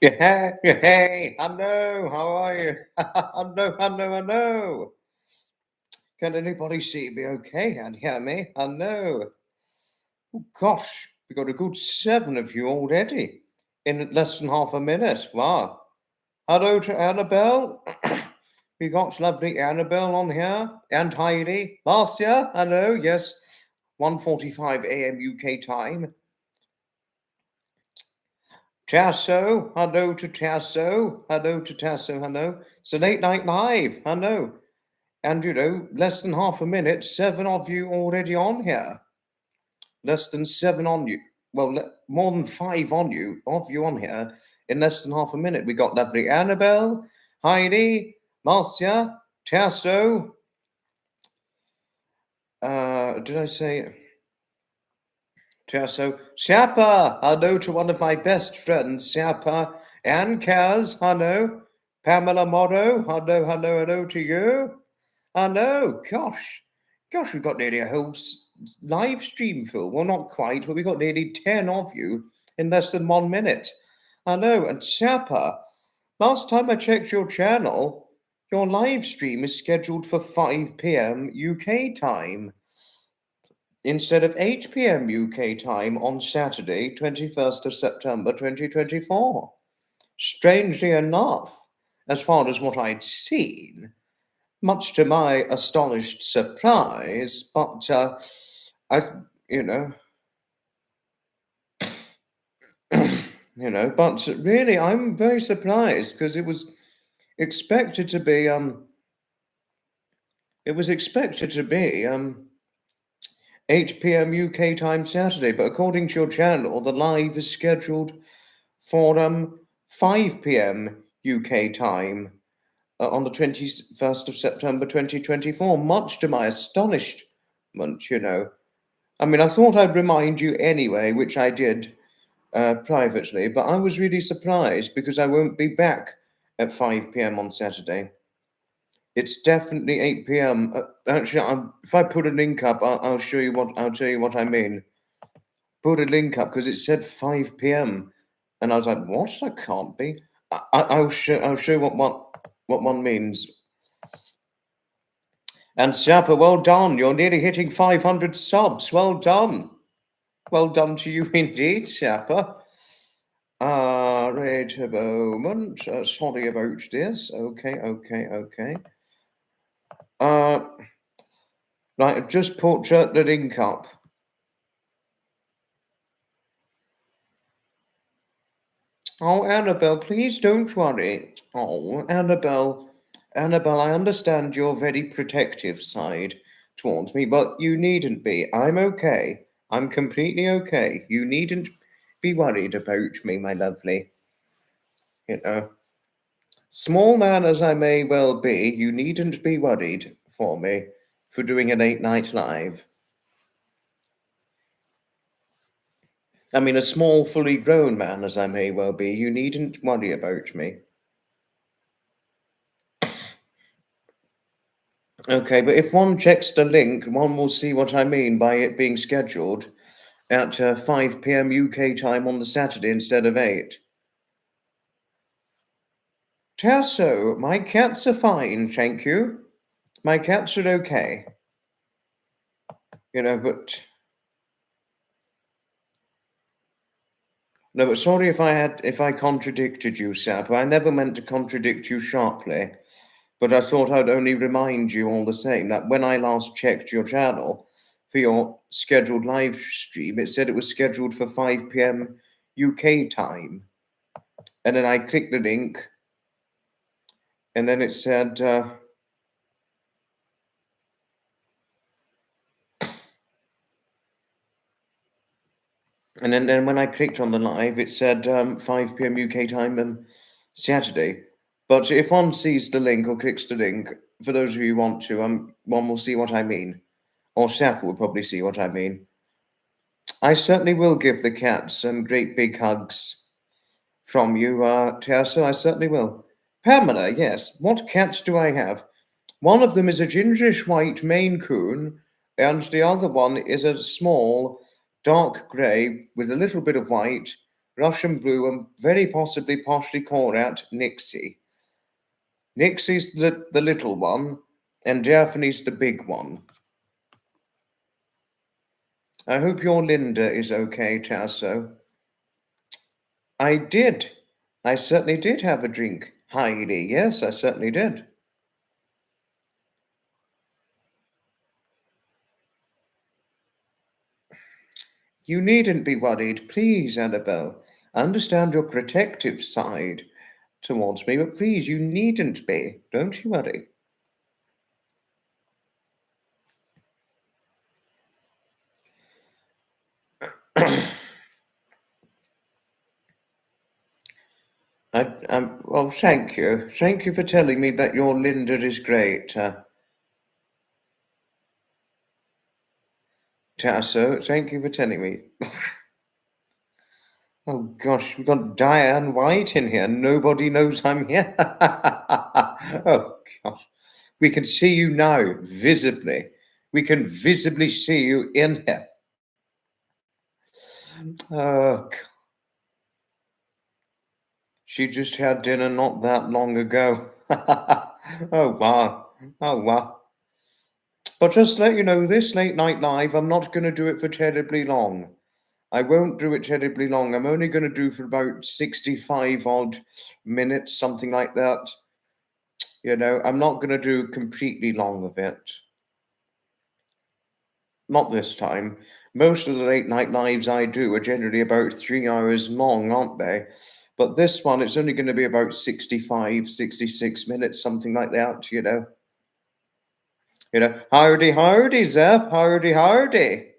Hey, hello, how are you? Hello. Can anybody see me okay and hear me? Hello. Oh, gosh, we got a good 7 of you already in less than half a minute. Wow. Hello to Annabelle. We got lovely Annabelle on here and Heidi. Marcia, hello, yes. 1:45 a.m. UK time. Tasso, hello to Tasso. Hello to Tasso, hello. It's a late night live, hello. And less than half a minute, 7 of you already on here. Less than 7 on you. Well, more than 5 on you, of you on here in less than half a minute. We got lovely Annabelle, Heidi, Marcia, Tasso. Did I say Tasso? Shapa, hello to one of my best friends, Shapa, and Kaz, hello. Pamela Morrow, hello to you. Hello, gosh, we've got nearly a whole live stream full. Well, not quite, but we got nearly 10 of you in less than 1 minute. Hello, and Sapper, last time I checked your channel, your live stream is scheduled for 5 p.m. UK time instead of 8 p.m. UK time on Saturday, 21st of September 2024. Strangely enough, as far as what I'd seen, much to my astonished surprise, but I, you know, but really, I'm very surprised because expected to be, it was expected to be 8 p.m. UK time Saturday, but according to your channel, the live is scheduled for 5 p.m. UK time on the 21st of September 2024. Much to my astonishment. I mean, I thought I'd remind you anyway, which I did privately, but I was really surprised because I won't be back at 5 p.m. on Saturday. It's definitely 8 p.m. Actually, if I put a link up, I'll show you I'll tell you what I mean. Put a link up because it said 5 p.m. and I was like, what? That can't be. I'll show what one means. And Siapa, well done. You're nearly hitting 500 subs. Well done. Well done to you indeed, Siapa. Wait a moment. Sorry about this. Okay. Right, I've just put the link up. Oh, Annabelle, please don't worry. Oh, Annabelle, I understand your very protective side towards me, but you needn't be. I'm okay. I'm completely okay. You needn't be worried about me, my lovely. Small man as I may well be, you needn't be worried for me for doing a late night live. I mean, a small, fully grown man as I may well be, you needn't worry about me. Okay, but if one checks the link, one will see what I mean by it being scheduled at 5 p.m. UK time on the Saturday instead of 8. Tasso, my cats are fine, thank you. My cats are okay. But no, but sorry if I contradicted you, Sap. I never meant to contradict you sharply, but I thought I'd only remind you all the same that when I last checked your channel for your scheduled live stream, it said it was scheduled for 5 p.m. UK time. And then I clicked the link, and then it said, and then when I clicked on the live, it said 5 p.m. UK time Saturday. But if one sees the link or clicks the link, for those of you who want to, one will see what I mean. Or Sap will probably see what I mean. I certainly will give the cats some great big hugs from you, Tiasso. I certainly will. Pamela, yes. What cats do I have? One of them is a gingerish white Maine Coon, and the other one is a small, dark grey with a little bit of white, Russian blue, and very possibly partially called out Nixie. Nixie's the little one, and Daphne's the big one. I hope your Linda is okay, Tasso. I did. I certainly did have a drink, Heidi. Yes, I certainly did. You needn't be worried, please, Annabelle. I understand your protective side towards me, but please, you needn't be. Don't you worry. Well, thank you. Thank you for telling me that your Linda is great. Tasso, thank you for telling me. Oh gosh, we've got Diane White in here. Nobody knows I'm here. Oh gosh. We can see you now, visibly. We can visibly see you in here. Oh, she just had dinner not that long ago. Oh wow. Oh wow. But just to let you know, this late night live, I'm not going to do it for terribly long. I won't do it terribly long. I'm only going to do for about 65 odd minutes, something like that. You know, I'm not going to do completely long of it. Not this time. Most of the late night lives I do are generally about 3 hours long, aren't they? But this one, it's only going to be about 65, 66 minutes, something like that, you know. You know, howdy, howdy, Zeph, howdy, howdy.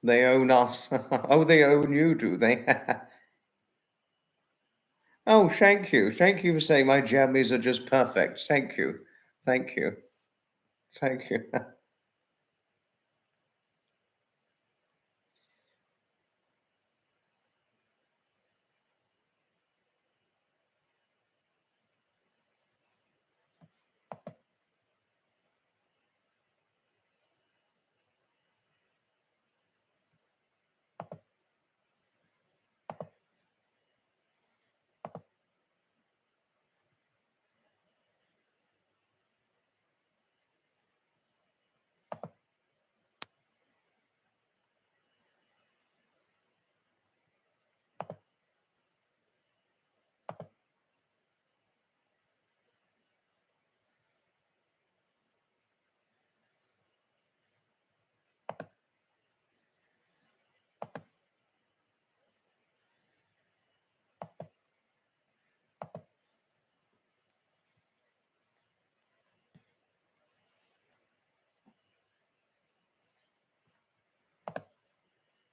They own us. Oh, they own you, do they? Oh, thank you. Thank you for saying my jammies are just perfect. Thank you. Thank you. Thank you.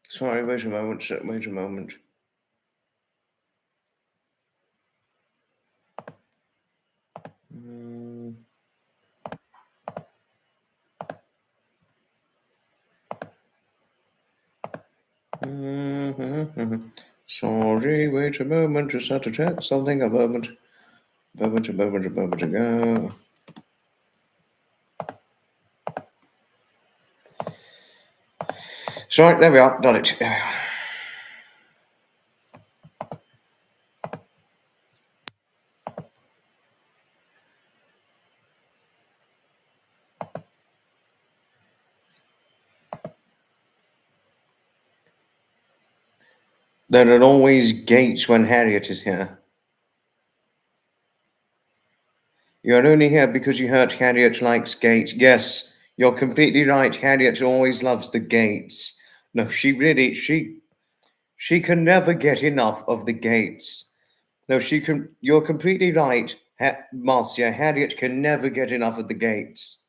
Sorry, wait a moment, sir. Wait a moment. Sorry, wait a moment. Just had to check something. A moment ago. Sorry, there we are. Done it. There are always gates when Harriet is here. You're only here because you heard Harriet likes gates. Yes, you're completely right. Harriet always loves the gates. No, she can never get enough of the gates. No, she can. You're completely right, Marcia. Harriet can never get enough of the gates.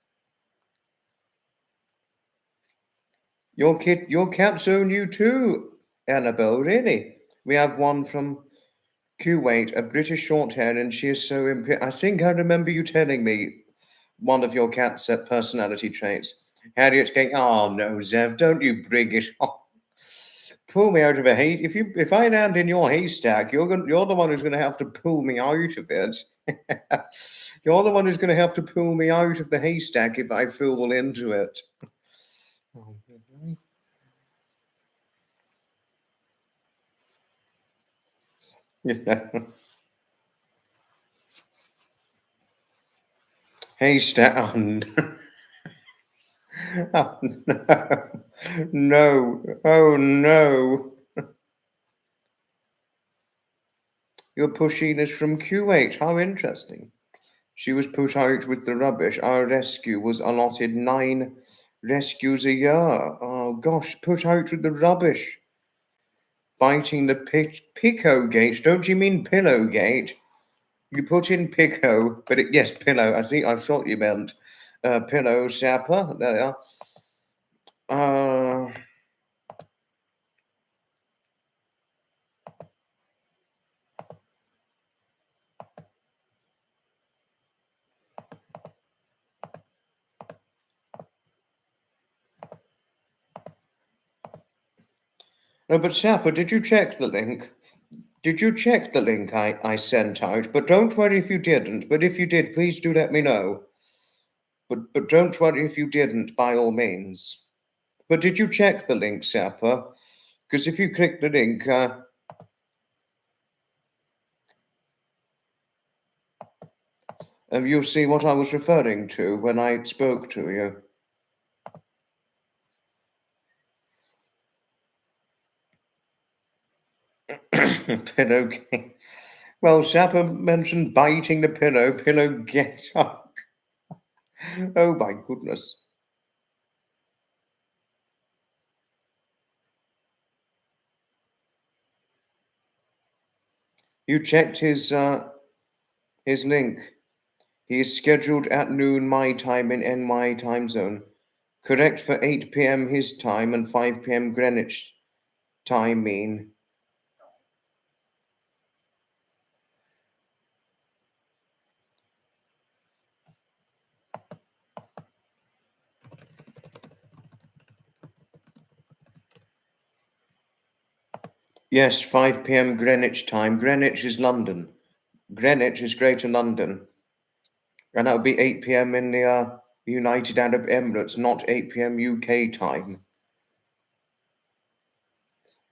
Your cats own you too, Annabelle. Really? We have one from Kuwait, a British Shorthair, and she is so I think I remember you telling me one of your cat's personality traits. Harriet going, oh no, Zev, don't you bring it on. Pull me out of a hay. If I land in your haystack, you're the one who's gonna have to pull me out of it. You're the one who's gonna have to pull me out of the haystack if I fall into it. Oh, Yeah. Hey, Stan. Oh, no. No. Oh, no. Your pusheen is from Kuwait. How interesting. She was put out with the rubbish. Our rescue was allotted 9 rescues a year. Oh, gosh, put out with the rubbish. Biting the pico gate. Don't you mean pillow gate? You put in pico, but yes, pillow. I thought you meant pillow sapper. There you are. No, but Sapper, did you check the link? Did you check the link I sent out? But don't worry if you didn't. But if you did, please do let me know. But don't worry if you didn't, by all means. But did you check the link, Sapper? Because if you click the link, you'll see what I was referring to when I spoke to you. Pillow. Well, Sapper mentioned biting the pillow. Pillow get up. Oh my goodness. You checked his link. He is scheduled at noon my time in NY time zone. Correct for 8 p.m. his time and 5 p.m. Greenwich time mean. Yes, 5 p.m. Greenwich time. Greenwich is London. Greenwich is Greater London. And that would be 8 p.m. in the United Arab Emirates, not 8 p.m. UK time.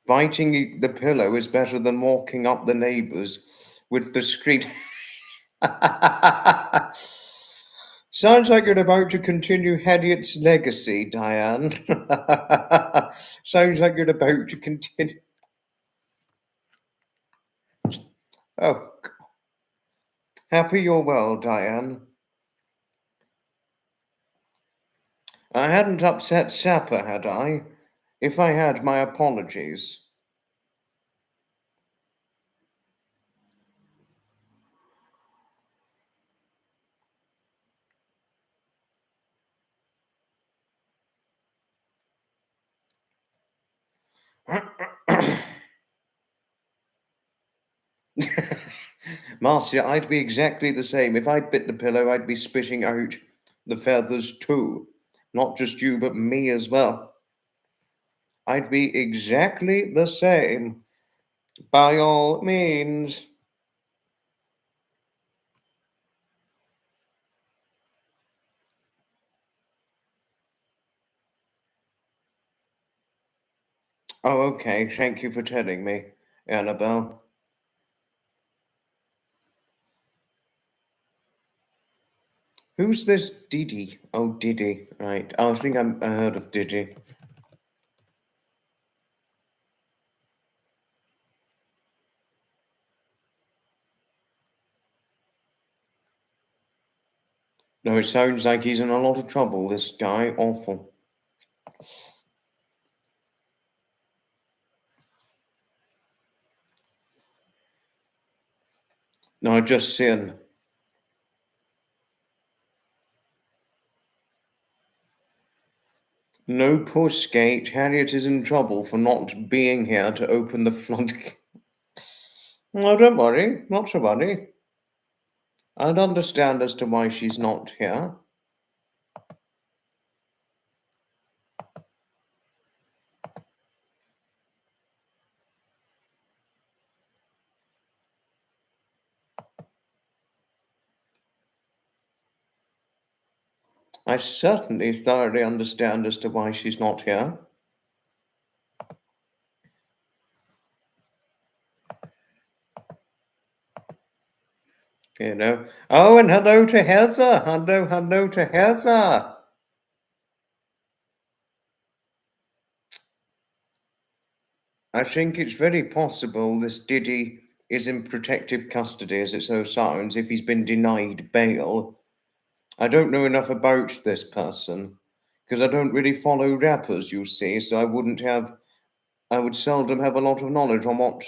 Biting the pillow is better than walking up the neighbours with the screed. Sounds like you're about to continue Harriet's legacy, Diane. Sounds like you're about to continue. Oh, happy you're well, Diane. I hadn't upset Sapper, had I? If I had, my apologies. Marcia, I'd be exactly the same. If I'd bit the pillow, I'd be spitting out the feathers too. Not just you, but me as well. I'd be exactly the same. By all means. Oh, okay. Thank you for telling me, Annabelle. Who's this Didi? Oh, Didi. Right. I think I heard of Didi. No, it sounds like he's in a lot of trouble, this guy. Awful. No, just sin. No, poor skate. Harriet is in trouble for not being here to open the floodgate. No, don't worry. Not to worry. I'd understand as to why she's not here. I certainly thoroughly understand as to why she's not here. you know. Oh, and hello to Heather. Hello to Heather. I think it's very possible this Diddy is in protective custody, as it so sounds, if he's been denied bail. I don't know enough about this person because I don't really follow rappers, you see, so I would seldom have a lot of knowledge on what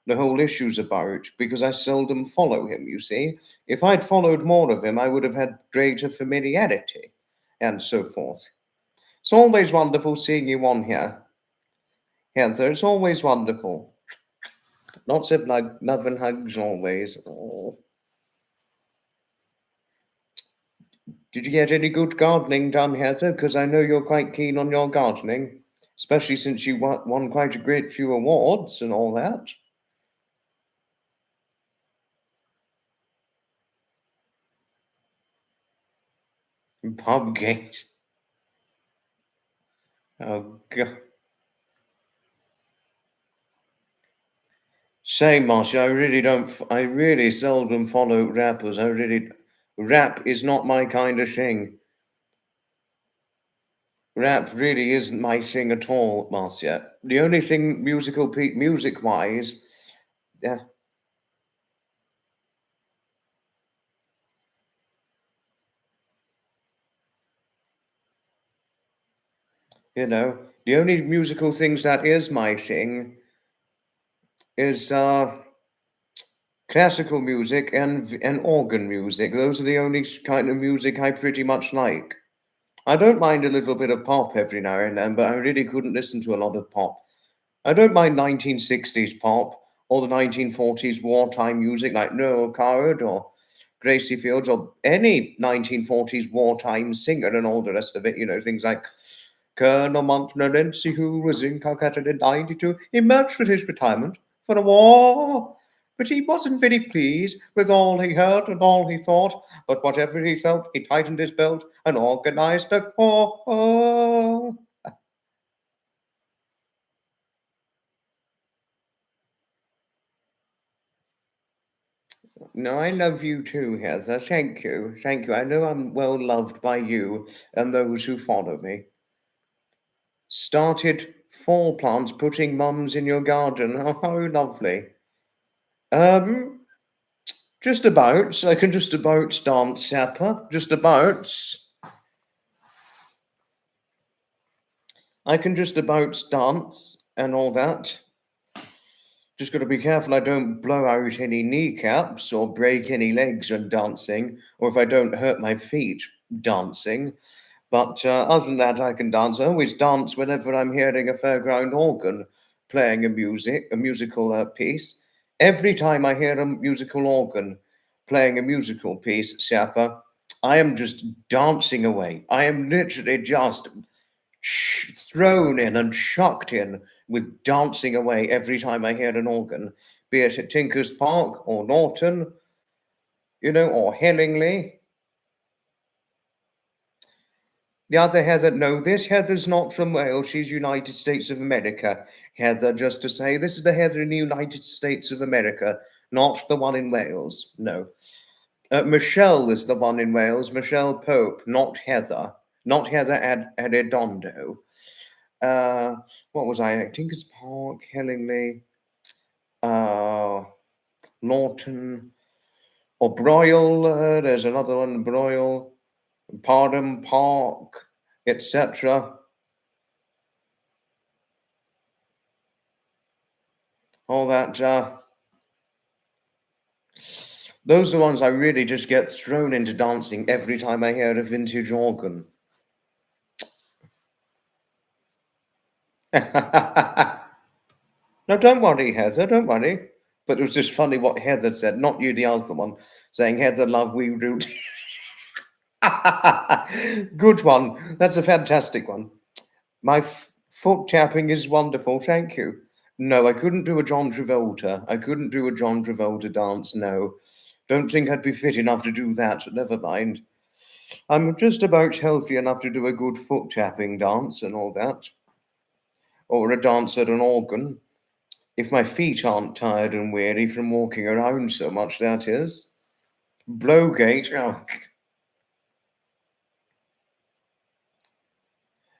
the whole issue's about because I seldom follow him, you see. If I'd followed more of him, I would have had greater familiarity and so forth. It's always wonderful seeing you on here, Heather. It's always wonderful. Lots of love and hugs always. Oh. Did you get any good gardening done, Heather? Because I know you're quite keen on your gardening, especially since you won quite a great few awards and all that. Pubgate. Oh, God. Same, Marcia. I really seldom follow rappers. Rap is not my kind of thing. Rap really isn't my thing at all, Marcia. The only thing music wise, yeah, you know, the only musical things that is my thing is classical music and organ music. Those are the only kind of music I pretty much like. I don't mind a little bit of pop every now and then, but I really couldn't listen to a lot of pop. I don't mind 1960s pop or the 1940s wartime music like Noel Coward or Gracie Fields or any 1940s wartime singer and all the rest of it. You know, things like Colonel Montmorency, who was in Calcutta in 92, emerged from his retirement for the war. But he wasn't very pleased with all he heard and all he thought. But whatever he felt, he tightened his belt and organized a corps. No, I love you too, Heather. Thank you. Thank you. I know I'm well loved by you and those who follow me. Started fall plants putting mums in your garden. Oh, how lovely. Um, just about. I can just about dance, Sapper. Just about. I can just about dance and all that. Just got to be careful I don't blow out any kneecaps or break any legs when dancing, or if I don't hurt my feet dancing. But other than that, I can dance. I always dance whenever I'm hearing a fairground organ playing a musical piece. Every time I hear a musical organ playing a musical piece, Siapa, I am just dancing away. I am literally just thrown in and chucked in with dancing away every time I hear an organ, be it at Tinker's Park or Norton, you know, or Hillingly. The other Heather, no, this Heather's not from Wales. She's United States of America. Heather, just to say, this is the Heather in the United States of America, not the one in Wales. No. Michelle is the one in Wales. Michelle Pope, not Heather. Not Heather Adedondo. Uh, what was I? Tinker's Park, Hillingly, uh, Norton, or Broyle. There's another one, Broyle, Pardham Park, etc. All that. Those are the ones I really just get thrown into dancing every time I hear a vintage organ. No, don't worry, Heather, don't worry. But it was just funny what Heather said, not you, the other one, saying, Heather, love, we root. Good one. That's a fantastic one. My foot tapping is wonderful, thank you. No, I couldn't do a John Travolta. I couldn't do a John Travolta dance, no. Don't think I'd be fit enough to do that, never mind. I'm just about healthy enough to do a good foot tapping dance and all that. Or a dance at an organ. If my feet aren't tired and weary from walking around so much, that is. Blowgate. Oh,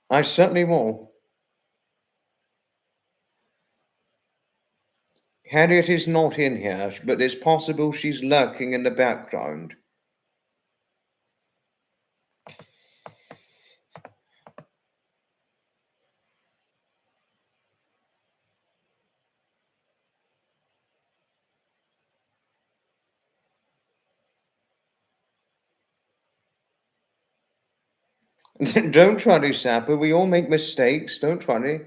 I certainly will. Harriet is not in here, but it's possible she's lurking in the background. Don't worry, Sapper. We all make mistakes. Don't worry.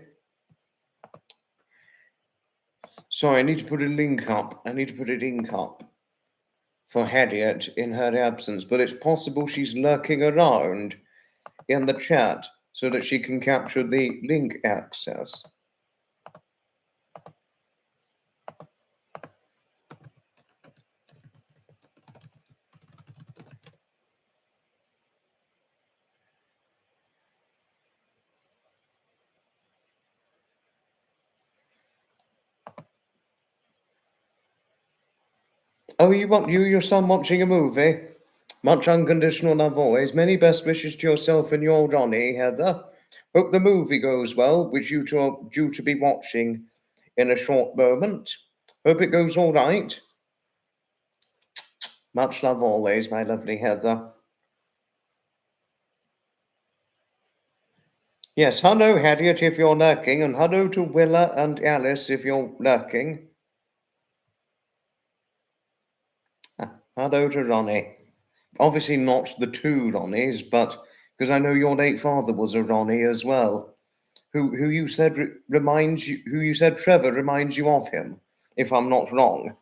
Sorry, I need to put a link up. I need to put a link up for Harriet in her absence, but it's possible she's lurking around in the chat so that she can capture the link access. Oh, you your son watching a movie? Much unconditional love always. Many best wishes to yourself and your Ronnie, Heather. Hope the movie goes well, which you two are due to be watching in a short moment. Hope it goes all right. Much love always, my lovely Heather. Yes, hello, Harriet, if you're lurking, and hello to Willa and Alice if you're lurking. Hello to Ronnie. Obviously not the two Ronnies, but because I know your late father was a Ronnie as well. Who you said reminds you, who you said Trevor reminds you of him, if I'm not wrong.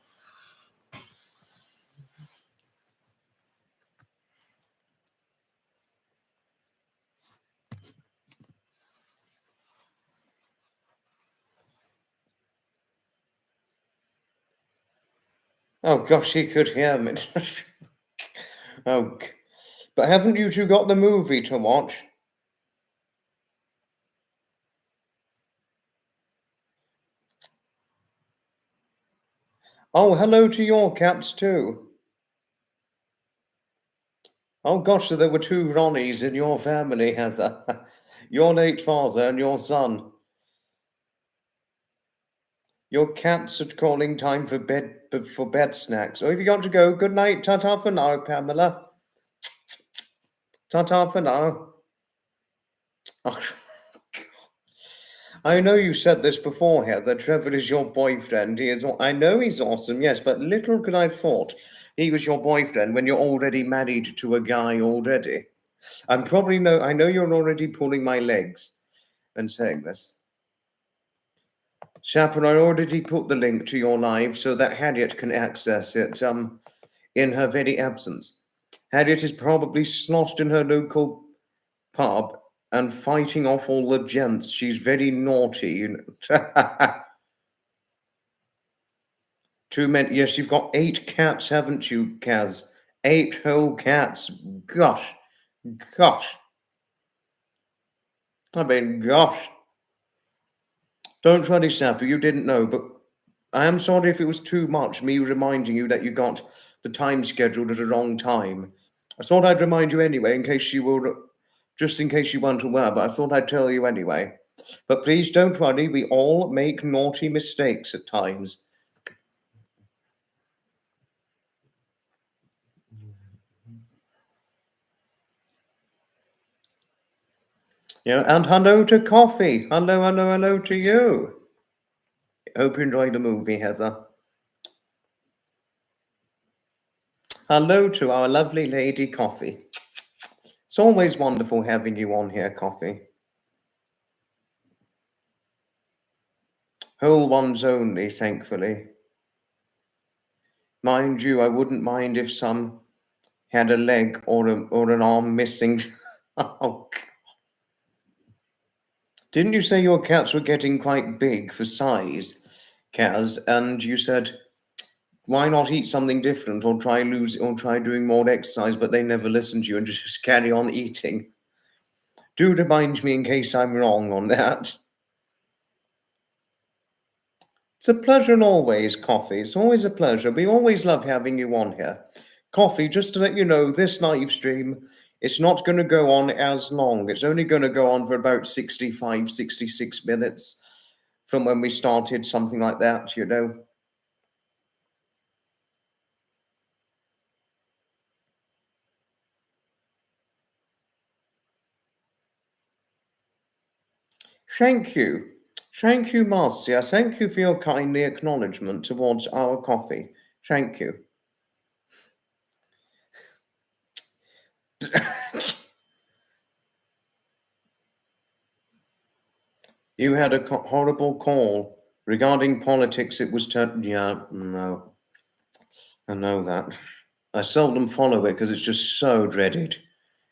Oh gosh, he could hear me. Oh, but haven't you two got the movie to watch? Oh, hello to your cats too. Oh gosh, so there were two Ronnies in your family, Heather. Your late father and your son. Your cats are calling time for bed snacks. Oh, have you got to go? Good night. Ta-ta for now, Pamela. Ta-ta for now. Oh, I know you said this before, Heather. Trevor is your boyfriend. He is. I know he's awesome, yes, but little could I thought he was your boyfriend when you're already married to a guy already. I know you're already pulling my legs and saying this. Chaplain, I already put the link to your live so that Harriet can access it in her very absence. Harriet is probably sloshed in her local pub and fighting off all the gents. She's very naughty. Too many. Yes, you've got 8 cats, haven't you, Kaz? 8 whole cats. Gosh. Gosh. I mean, gosh. Don't worry, Sapper, you didn't know, but I am sorry if it was too much, me reminding you that you got the time scheduled at the wrong time. I thought I'd remind you anyway, just in case you weren't aware, but I thought I'd tell you anyway. But please don't worry, we all make naughty mistakes at times. And hello to Coffee. Hello to you. Hope you enjoyed the movie, Heather. Hello to our lovely lady, Coffee. It's always wonderful having you on here, Coffee. Whole ones only, thankfully. Mind you, I wouldn't mind if some had a leg or an arm missing. Oh, didn't you say your cats were getting quite big for size, Kaz? And you said, why not eat something different or try doing more exercise? But they never listen to you and just carry on eating. Do remind me in case I'm wrong on that. It's a pleasure and always, Coffee. It's always a pleasure. We always love having you on here. coffee, just to let you know, this live stream, it's not going to go on as long. It's only going to go on for about 65, 66 minutes from when we started, something like that, you know. Thank you. Thank you, Marcia. Thank you for your kindly acknowledgement towards our coffee. Thank you. You had a horrible call regarding politics. It was yeah, no, I know that. I seldom follow it because it's just so dreaded.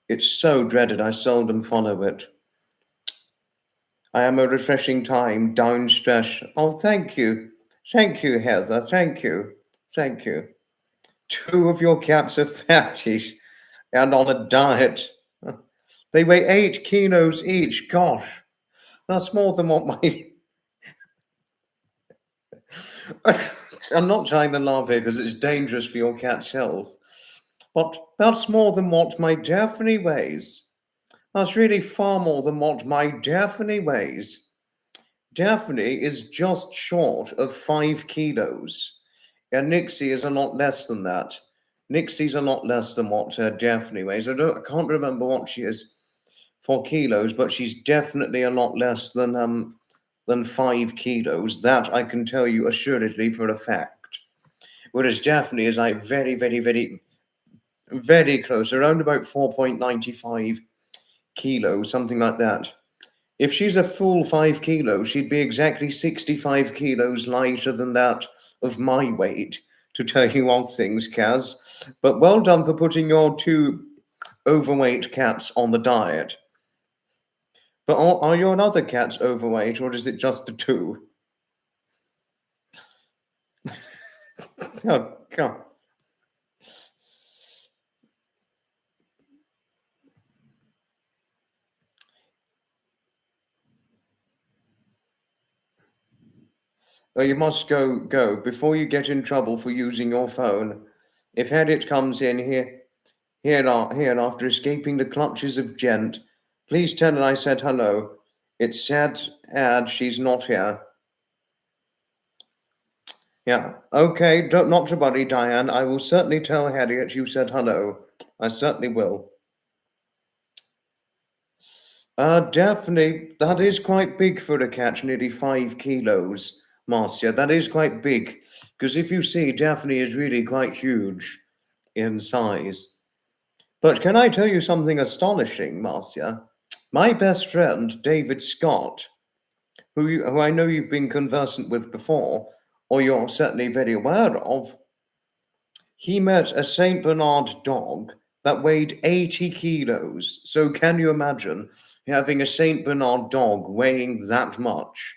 It's so dreaded, I seldom follow it. I am a refreshing time, down stress. Oh, thank you. Thank you, Heather. Thank you. Thank you. 2 of your cats are fatties and on a diet. They weigh 8 kilos each. Gosh, that's more than what my. I'm not trying to laugh here because it's dangerous for your cat's health, but that's more than what my Daphne weighs. That's really far more than what my Daphne weighs. Daphne is just short of 5 kilos. And Nixie is a lot less than that. Nixie's a lot less than what Daphne weighs. I can't remember what she is for kilos, but she's definitely a lot less than 5 kilos. That I can tell you assuredly for a fact. Whereas Daphne is like very, very, very, very close, around about 4.95 kilos, something like that. If she's a full 5 kilos, she'd be exactly 65 kilos lighter than that of my weight, to tell you all things, Kaz. But well done for putting your 2 overweight cats on the diet. But are your other cats overweight, or is it just the 2? Oh, God. Oh, you must go before you get in trouble for using your phone. If Harriet comes in here after escaping the clutches of Gent, please tell her I said hello. It's sad she's not here. Yeah, okay, not to worry, Diane. I will certainly tell Harriet you said hello. I certainly will. Daphne, that is quite big for a cat, nearly 5 kilos, Marcia. That is quite big, because if you see, Daphne is really quite huge in size. But can I tell you something astonishing, Marcia? My best friend, David Scott, who I know you've been conversant with before, or you're certainly very aware of, he met a Saint Bernard dog that weighed 80 kilos. So can you imagine having a Saint Bernard dog weighing that much?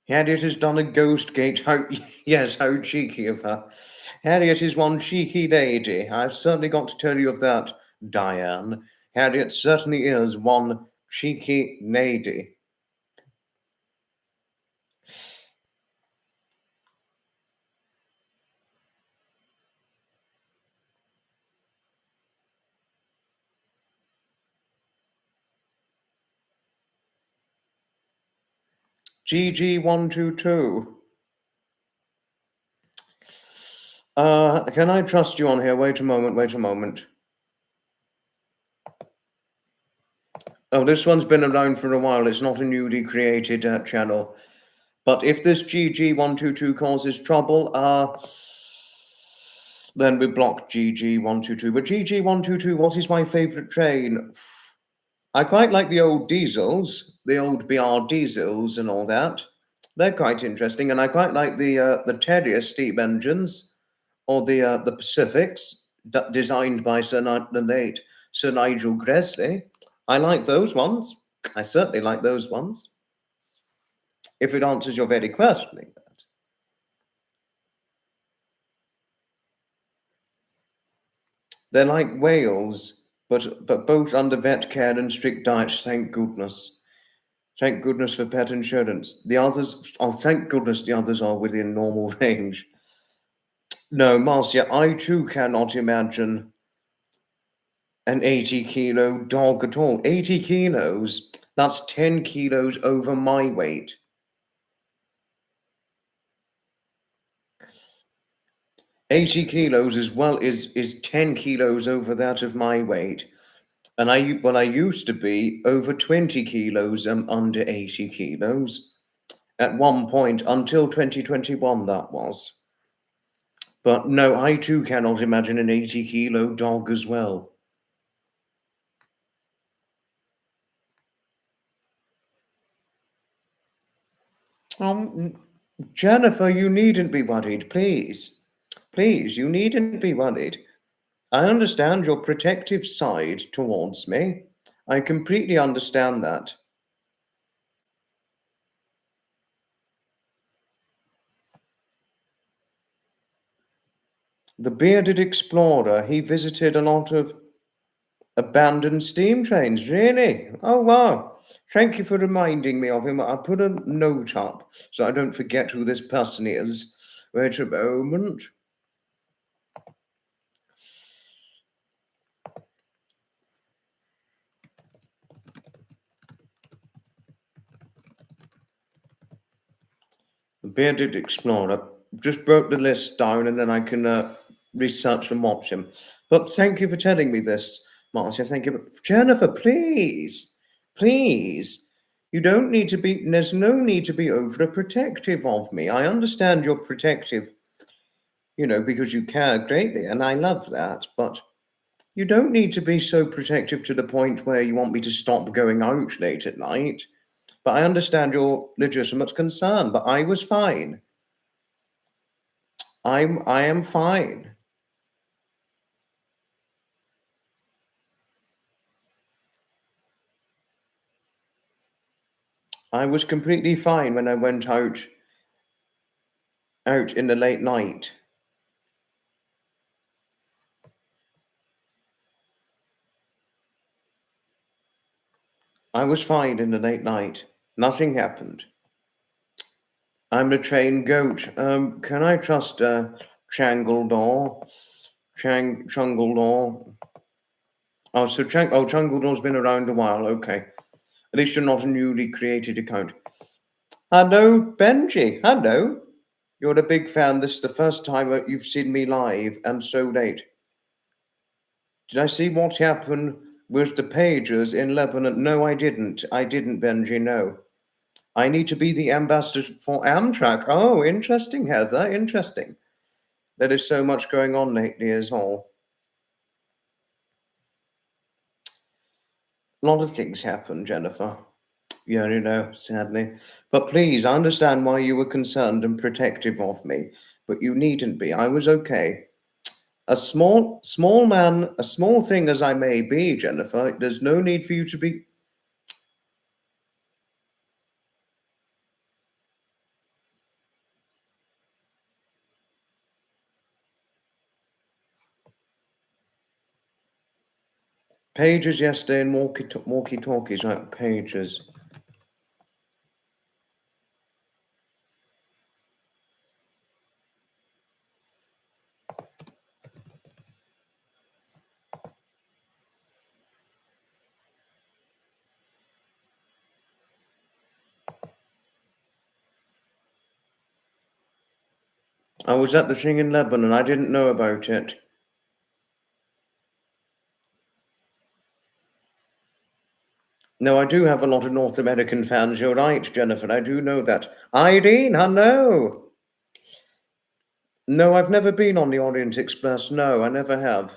Harriet has done a ghost gate. Yes, how cheeky of her. Harriet is one cheeky lady. I've certainly got to tell you of that, Diane. Harriet certainly is one cheeky lady. GG122. Can I trust you on here? Wait a moment. Oh, this one's been around for a while. It's not a newly created channel. But if this GG122 causes trouble, then we block GG122. But GG122, what is my favourite train? I quite like the old diesels, the old BR diesels and all that. They're quite interesting. And I quite like the Terrier steam engines, or the Pacifics, designed by the late Sir Nigel Gresley. I like those ones. I certainly like those ones. If it answers your very questioning that. They're like whales, but both under vet care and strict diets, thank goodness. Thank goodness for pet insurance. The others, oh, thank goodness the others are within normal range. No, Marcia, I too cannot imagine an 80-kilo dog at all. 80 kilos, that's 10 kilos over my weight. 80 kilos is 10 kilos over that of my weight. And I used to be over 20 kilos and under 80 kilos at one point until 2021, that was. But no, I too cannot imagine an 80-kilo dog as well. Jennifer, you needn't be worried, please. Please, you needn't be worried. I understand your protective side towards me. I completely understand that. The bearded explorer, he visited a lot of abandoned steam trains, really? Oh, wow. Thank you for reminding me of him. I'll put a note up so I don't forget who this person is. Wait a moment. The bearded explorer. Just broke the list down and then I can research and watch him. But thank you for telling me this, Marcia. Thank you. Jennifer, please, please. You don't need to be, there's no need to be overprotective of me. I understand you're protective, because you care greatly, and I love that. But you don't need to be so protective to the point where you want me to stop going out late at night. But I understand your legitimate concern, but I was fine. I am fine. I was completely fine when I went out in the late night. I was fine in the late night. Nothing happened. I'm a trained goat. Can I trust Changledore? Changledore. Oh, so Changledor's been around a while. Okay. At least you're not a newly created account. Hello, Benji. Hello. You're a big fan. This is the first time you've seen me live and so late. Did I see what happened with the pages in Lebanon? No, I didn't. I didn't, Benji. No. I need to be the ambassador for Amtrak. Oh, interesting, Heather. Interesting. There is so much going on lately as well. A lot of things happen, Jennifer. Yeah, sadly. But please, I understand why you were concerned and protective of me, but you needn't be. I was okay. A small thing as I may be, Jennifer, there's no need for you to be. Pages yesterday and walkie-talkies, right? Pages. I was at the thing in Lebanon. I didn't know about it. No, I do have a lot of North American fans. You're right, Jennifer. I do know that. Irene, hello. No, I've never been on the Orient Express. No, I never have.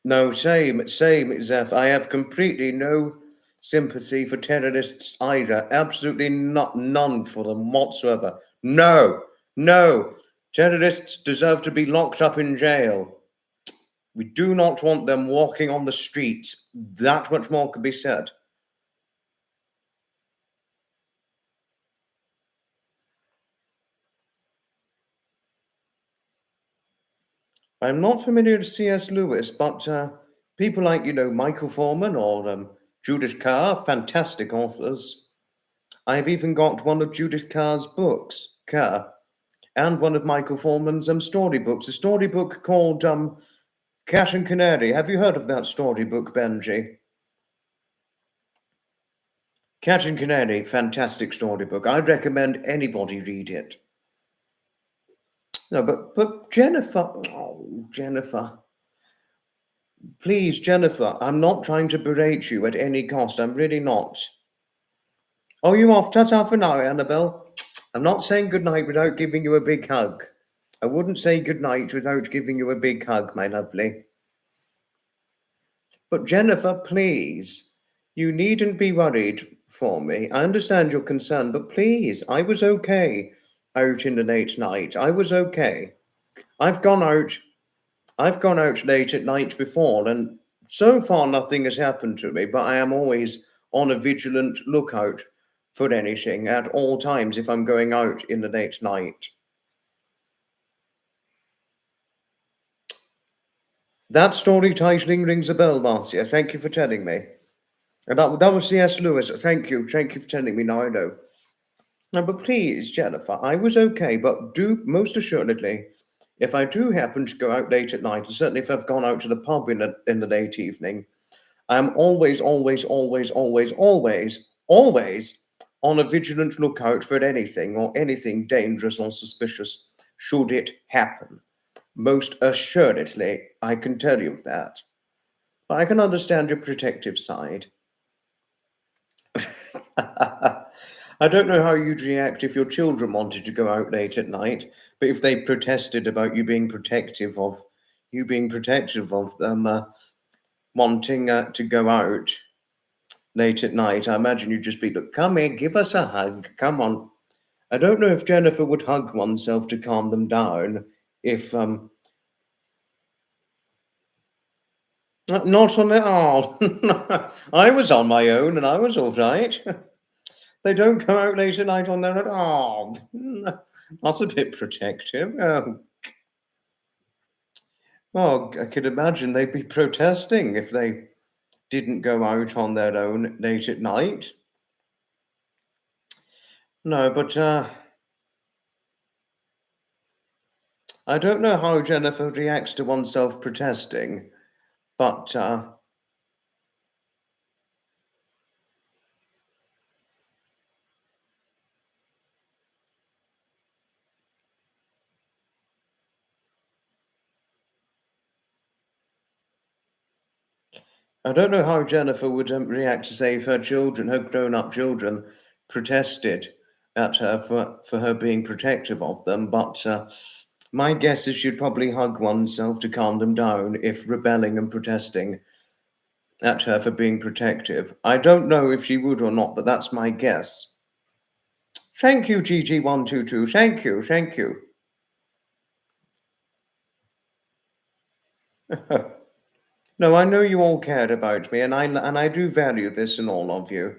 No, same, Zeph. I have completely no sympathy for terrorists either. Absolutely none for them whatsoever. No, no. Terrorists deserve to be locked up in jail. We do not want them walking on the streets. That much more could be said. I'm not familiar with C.S. Lewis, but people like, Michael Forman or Judith Kerr, fantastic authors. I've even got one of Judith Kerr, and one of Michael Forman's storybooks, a storybook called Cat and Canary. Have you heard of that storybook, Benji? Cat and Canary, fantastic storybook. I'd recommend anybody read it. No, but Jennifer, oh, Jennifer, please, Jennifer, I'm not trying to berate you at any cost. I'm really not. Oh, you off? Ta-ta for now, Annabelle. I'm not saying goodnight without giving you a big hug. I wouldn't say goodnight without giving you a big hug, my lovely. But Jennifer, please, you needn't be worried for me. I understand your concern, but please, I was okay out in the late night. I was okay. I've gone out late at night before, and so far nothing has happened to me, but I am always on a vigilant lookout for anything at all times if I'm going out in the late night. That story titling rings a bell, Marcia. Thank you for telling me. And that was C.S. Lewis. Thank you. Thank you for telling me. Now I know. No, but please, Jennifer, I was okay, but do most assuredly, if I do happen to go out late at night, and certainly if I've gone out to the pub in the late evening, I'm always, always, always, always, always, always on a vigilant lookout for anything or anything dangerous or suspicious, should it happen. Most assuredly, I can tell you that. But I can understand your protective side. I don't know how you'd react if your children wanted to go out late at night, but if they protested about you being protective of them wanting to go out late at night, I imagine you'd just be, look, come here, give us a hug, come on. I don't know if Jennifer would hug oneself to calm them down if not on it. Oh, I was on my own and I was all right. They don't come out late at night on their own. Oh, that's a bit protective. Oh. Well, I could imagine they'd be protesting if they didn't go out on their own late at night. No, but I don't know how Jennifer reacts to oneself protesting, but I don't know how Jennifer would react to say if her children, her grown-up children, protested at her for her being protective of them. But my guess is she'd probably hug oneself to calm them down if rebelling and protesting at her for being protective. I don't know if she would or not, but that's my guess. Thank you, GG122. Thank you, thank you. No, I know you all cared about me, and I do value this in all of you.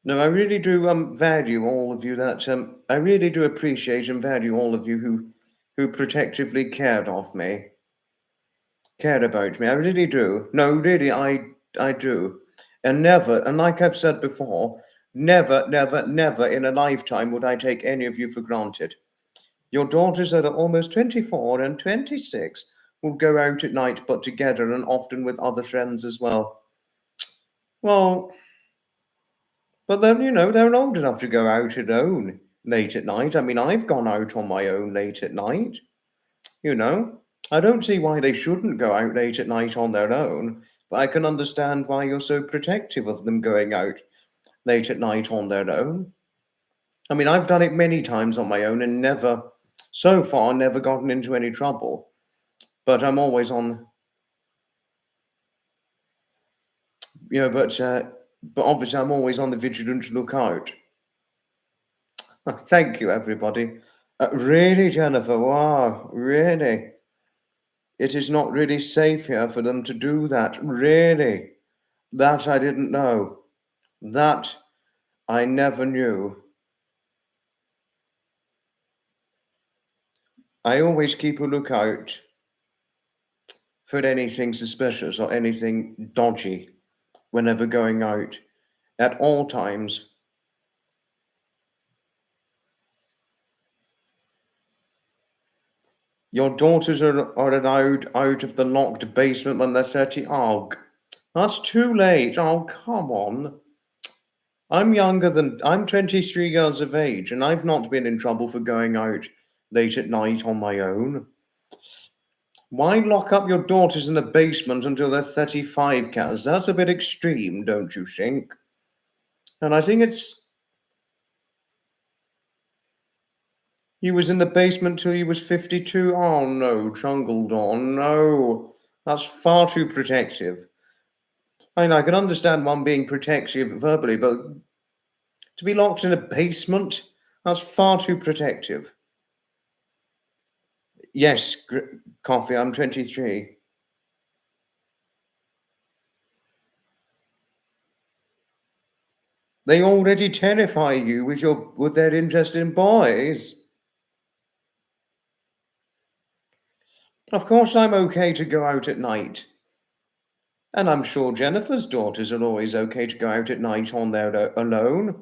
No, I really do value all of you. That I really do appreciate and value all of you who protectively cared of me, cared about me. I really do. No, really, I do, and never. And like I've said before, never, never, never in a lifetime would I take any of you for granted. Your daughters that are almost 24 and 26 will go out at night, but together and often with other friends as well. Well, but then, they're old enough to go out alone late at night. I mean, I've gone out on my own late at night, you know. I don't see why they shouldn't go out late at night on their own, but I can understand why you're so protective of them going out late at night on their own. I mean, I've done it many times on my own and so far, never gotten into any trouble. But I'm always on, but obviously I'm always on the vigilant lookout. Thank you, everybody. Really, Jennifer? Wow, really? It is not really safe here for them to do that. Really? That I didn't know. That I never knew. I always keep a lookout for anything suspicious or anything dodgy whenever going out at all times. Your daughters are allowed out of the locked basement when they're 30. Oh, that's too late. Oh, come on. I'm 23 years of age, and I've not been in trouble for going out late at night on my own. Why lock up your daughters in the basement until they're 35, Kaz? That's a bit extreme, don't you think? And I think it's. He was in the basement till he was 52. Oh no, Jungle Dawn, no. That's far too protective. I mean, I can understand one being protective verbally, but to be locked in a basement, that's far too protective. Yes, Coffee, I'm 23. They already terrify you with their interest in boys. Of course, I'm okay to go out at night. And I'm sure Jennifer's daughters are always okay to go out at night on their alone.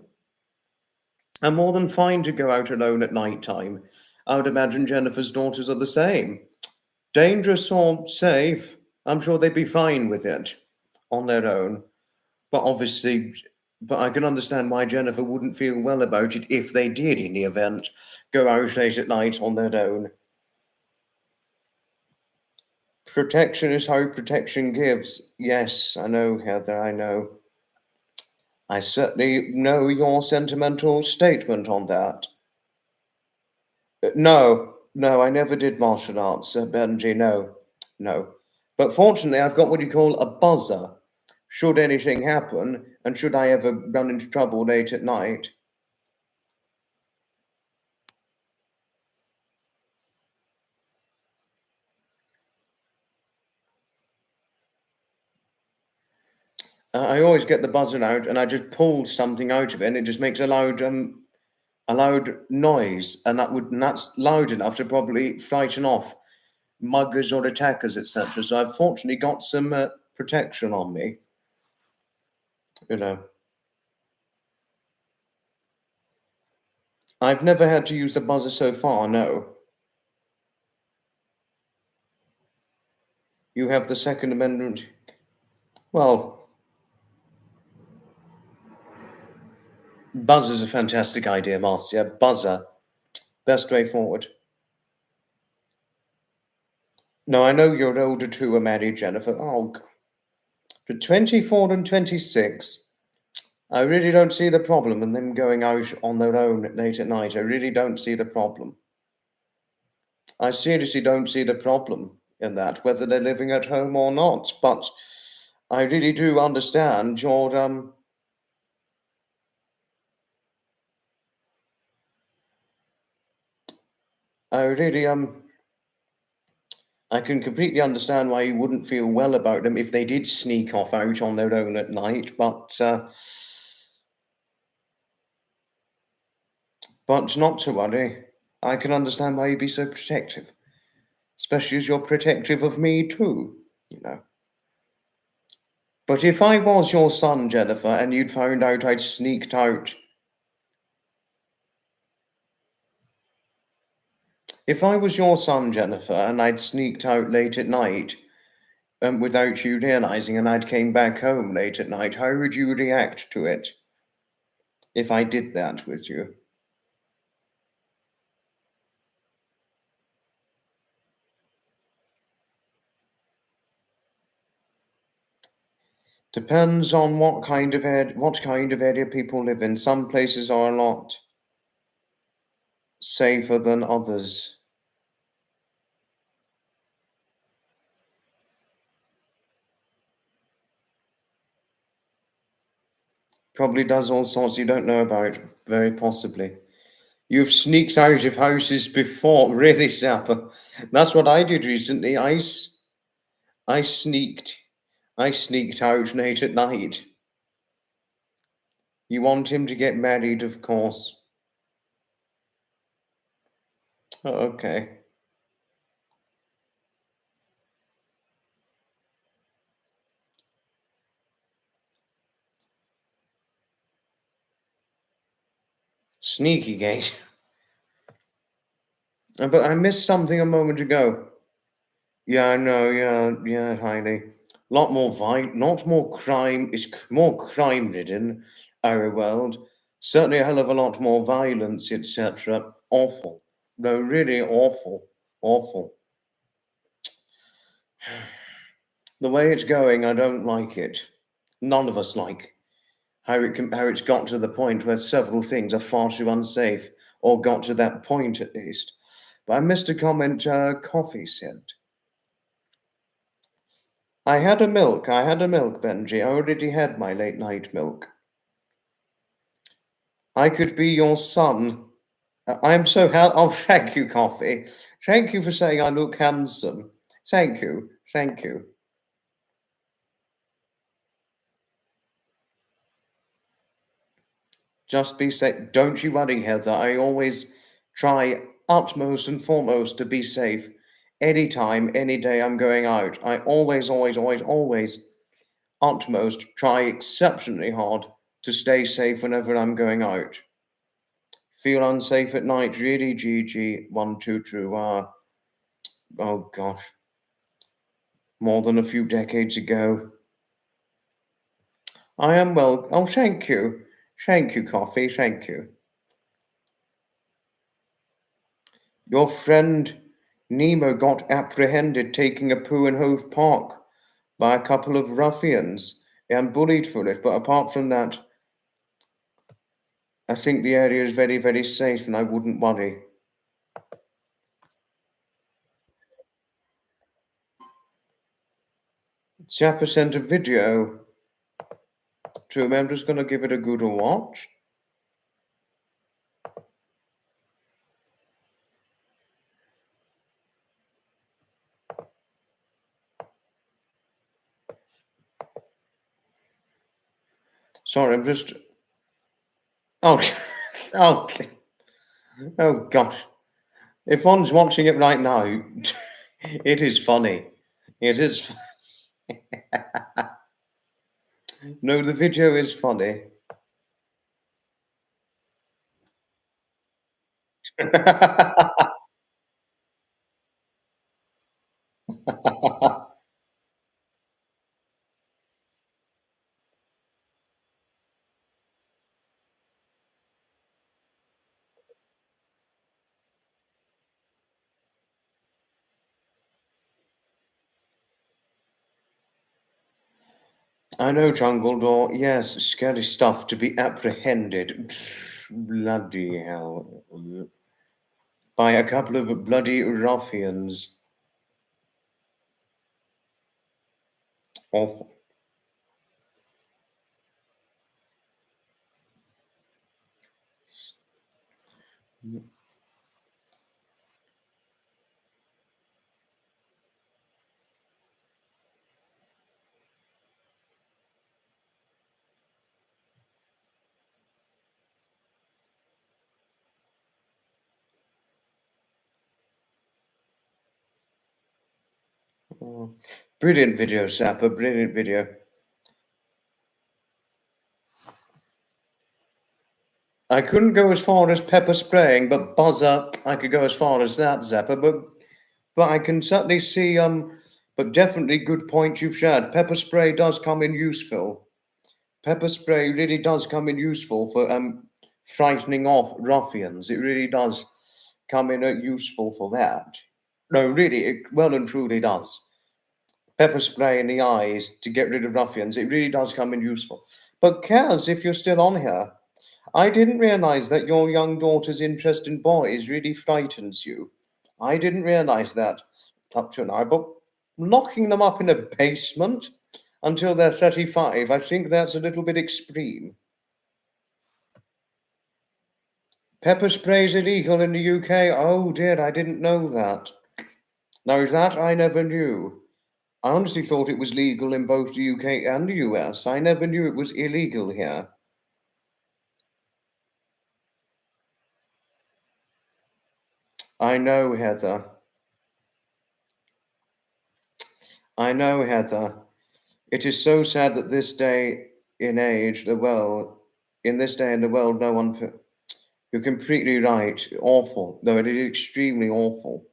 I'm more than fine to go out alone at night time. I would imagine Jennifer's daughters are the same. Dangerous or safe, I'm sure they'd be fine with it on their own. But obviously, but I can understand why Jennifer wouldn't feel well about it if they did, in the event, go out late at night on their own. Protection is how protection gives. Yes, I know, Heather, I know. I certainly know your sentimental statement on that. No, I never did martial arts, Benji, no. But fortunately, I've got what you call a buzzer. Should anything happen, and should I ever run into trouble late at night, I always get the buzzer out and I just pull something out of it, and it just makes a loud noise, and that's loud enough to probably frighten off muggers or attackers, etc. So I've fortunately got some protection on me, you know. I've never had to use the buzzer so far, no. You have the Second Amendment. Well, buzzer's a fantastic idea, Marcia. Buzzer. Best way forward. No, I know you're older too, are married, Jennifer. Oh, but 24 and 26. I really don't see the problem in them going out on their own late at night. I really don't see the problem. I seriously don't see the problem in that, whether they're living at home or not. But I really do understand your I really I can completely understand why you wouldn't feel well about them if they did sneak off out on their own at night, but not to worry. I can understand why you'd be so protective, especially as you're protective of me too, you know. But if I was your son, Jennifer, and you'd found out I'd sneaked out, if I was your son, Jennifer, and I'd sneaked out late at night, without you realizing, and I'd came back home late at night, how would you react to it if I did that with you? Depends on what kind of area people live in. Some places are a lot safer than others. Probably does all sorts you don't know about, very possibly. You've sneaked out of houses before, really, Sapper. That's what I did recently. I sneaked. I sneaked out late at night. You want him to get married, of course. Oh, okay. Sneaky gate. But I missed something a moment ago. Yeah, I know. Yeah, highly. Not more crime. It's more crime-ridden, our world. Certainly a hell of a lot more violence, etc. Awful. No, really awful. Awful. The way it's going, I don't like it. None of us like how it's got to the point where several things are far too unsafe, or got to that point at least. But I missed a comment. Coffee said. I had a milk, Benji. I already had my late night milk. I could be your son. I'm so oh, thank you, Coffee. Thank you for saying I look handsome. Thank you. Thank you. Just be safe. Don't you worry, Heather. I always try utmost and foremost to be safe. Anytime, any day I'm going out. I always utmost try exceptionally hard to stay safe whenever I'm going out. Feel unsafe at night, really, GG 122. Oh gosh, more than a few decades ago. I am well. Oh, thank you. Thank you, Coffee. Thank you. Your friend Nemo got apprehended taking a poo in Hove Park by a couple of ruffians and bullied for it. But apart from that, I think the area is very, very safe and I wouldn't worry. Zappa sent a video to him. I'm just going to give it a good watch. Sorry, I'm just. Oh, okay. Oh gosh. If one's watching it right now, it is funny. It is. No, the video is funny. I know, Jungle Door. Yes, scary stuff to be apprehended. Bloody hell. By a couple of bloody ruffians. Awful. Oh, brilliant video, Sapper. Brilliant video. I couldn't go as far as pepper spraying, but buzzer, I could go as far as that, Zapper. But I can certainly see but definitely good point you've shared. Pepper spray does come in useful. Pepper spray really does come in useful for frightening off ruffians. It really does come in useful for that. No, really, it well and truly does. Pepper spray in the eyes to get rid of ruffians. It really does come in useful. But Kaz, if you're still on here, I didn't realize that your young daughter's interest in boys really frightens you. I didn't realize that up to now, but locking them up in a basement until they're 35, I think that's a little bit extreme. Pepper spray's illegal in the UK. Oh dear, I didn't know that. Now, that I never knew. I honestly thought it was legal in both the UK and the US. I never knew it was illegal here. I know, Heather. I know, Heather. It is so sad that this day in age, the world, in this day in the world, no one. You're completely right. Awful. No, it is extremely awful.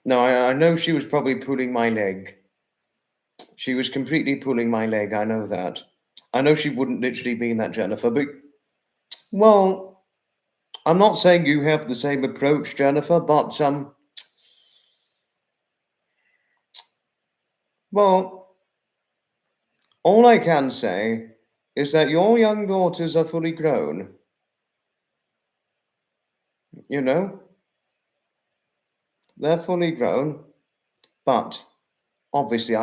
No, I know she was probably pulling my leg. She was completely pulling my leg. I know that. I know she wouldn't literally mean that, Jennifer, but, well, I'm not saying you have the same approach, Jennifer, but, well, all I can say is that your young daughters are fully grown. You know, they're fully grown, but obviously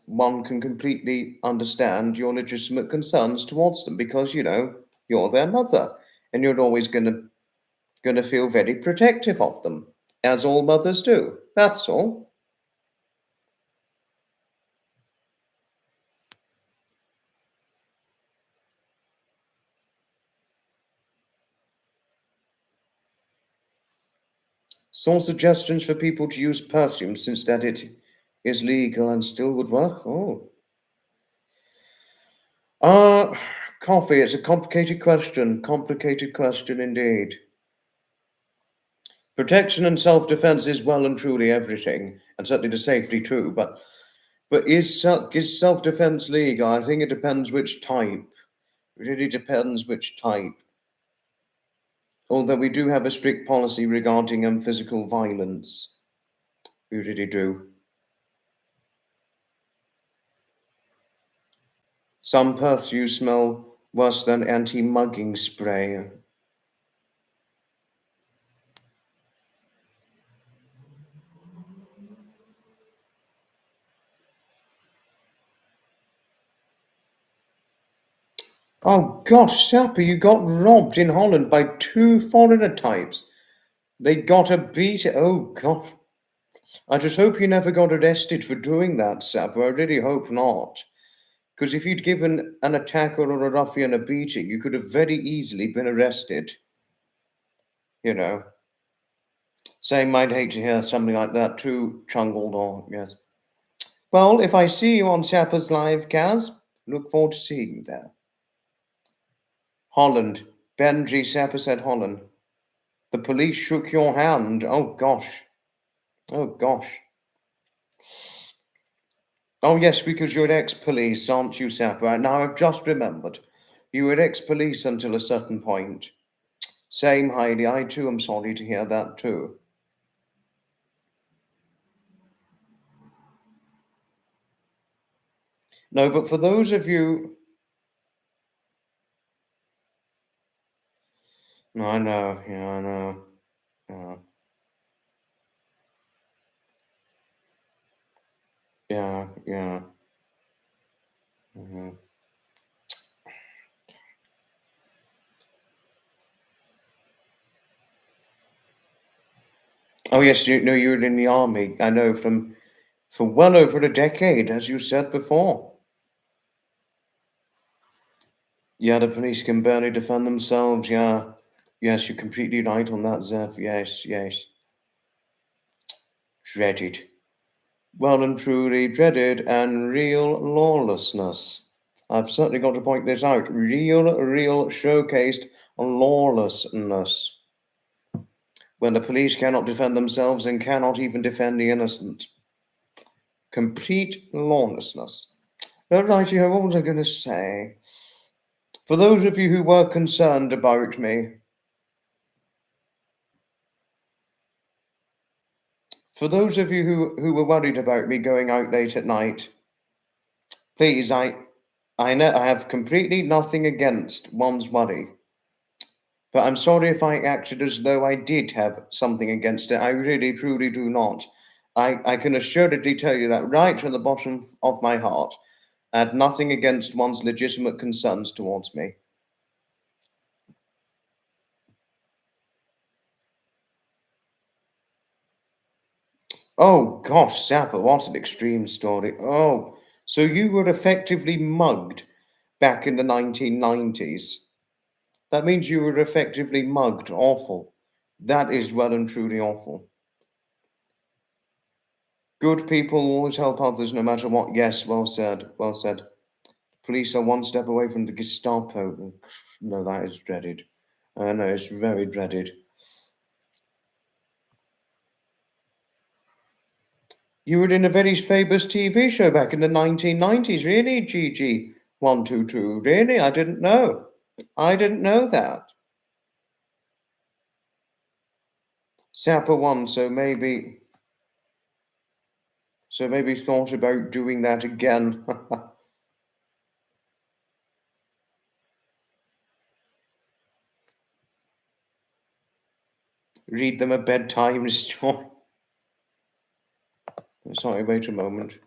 one can completely understand your legitimate concerns towards them because, you're their mother and you're always going to feel very protective of them, as all mothers do. That's all. Some suggestions for people to use perfume since that it is legal and still would work. Oh. Uh, Coffee, it's a complicated question. Complicated question indeed. Protection and self-defense is well and truly everything, and certainly the safety too. But is self-defense legal? I think it depends which type. It really depends which type. Although we do have a strict policy regarding physical violence. We really do. Some perfumes smell worse than anti-mugging spray. Oh gosh, Sapper, you got robbed in Holland by two foreigner types. They got a beat. Oh gosh. I just hope you never got arrested for doing that, Sapper. I really hope not. Because if you'd given an attacker or a ruffian a beating, you could have very easily been arrested. You know. Same might hate to hear something like that too, Chungled or yes. Well, if I see you on Sapper's Live, Kaz, look forward to seeing you there. Holland. Benji Sapper said Holland. The police shook your hand. Oh gosh. Oh gosh. Oh yes, because you're ex-police, aren't you, Sapper? Now I've just remembered. You were ex-police until a certain point. Same, Heidi. I too am sorry to hear that too. No, but for those of you, no, I know, yeah, I know, yeah, yeah, yeah. Mhm. Oh yes, you know you were in the army. I know for well over a decade, as you said before. Yeah, the police can barely defend themselves. Yeah, yes, you're completely right on that, Zeph. Yes, yes, dreaded. Well and truly dreaded and real lawlessness. I've certainly got to point this out. Real showcased lawlessness. When the police cannot defend themselves and cannot even defend the innocent. Complete lawlessness. Right, you know, what was I going to say? For those of you who were concerned about me, for those of you who were worried about me going out late at night, please, I have completely nothing against one's worry. But I'm sorry if I acted as though I did have something against it. I really, truly do not. I can assuredly tell you that right from the bottom of my heart. I had nothing against one's legitimate concerns towards me. Oh gosh, Zappa, what an extreme story. Oh, so you were effectively mugged back in the 1990s. That means you were effectively mugged. Awful. That is well and truly awful. Good people always help others no matter what. Yes, well said. Well said. Police are one step away from the Gestapo. No, that is dreaded. I know, it's very dreaded. You were in a very famous TV show back in the 1990s, really, GG122. Really? I didn't know. I didn't know that. Sapper one, so maybe thought about doing that again. Read them a bedtime story. Sorry, wait a moment.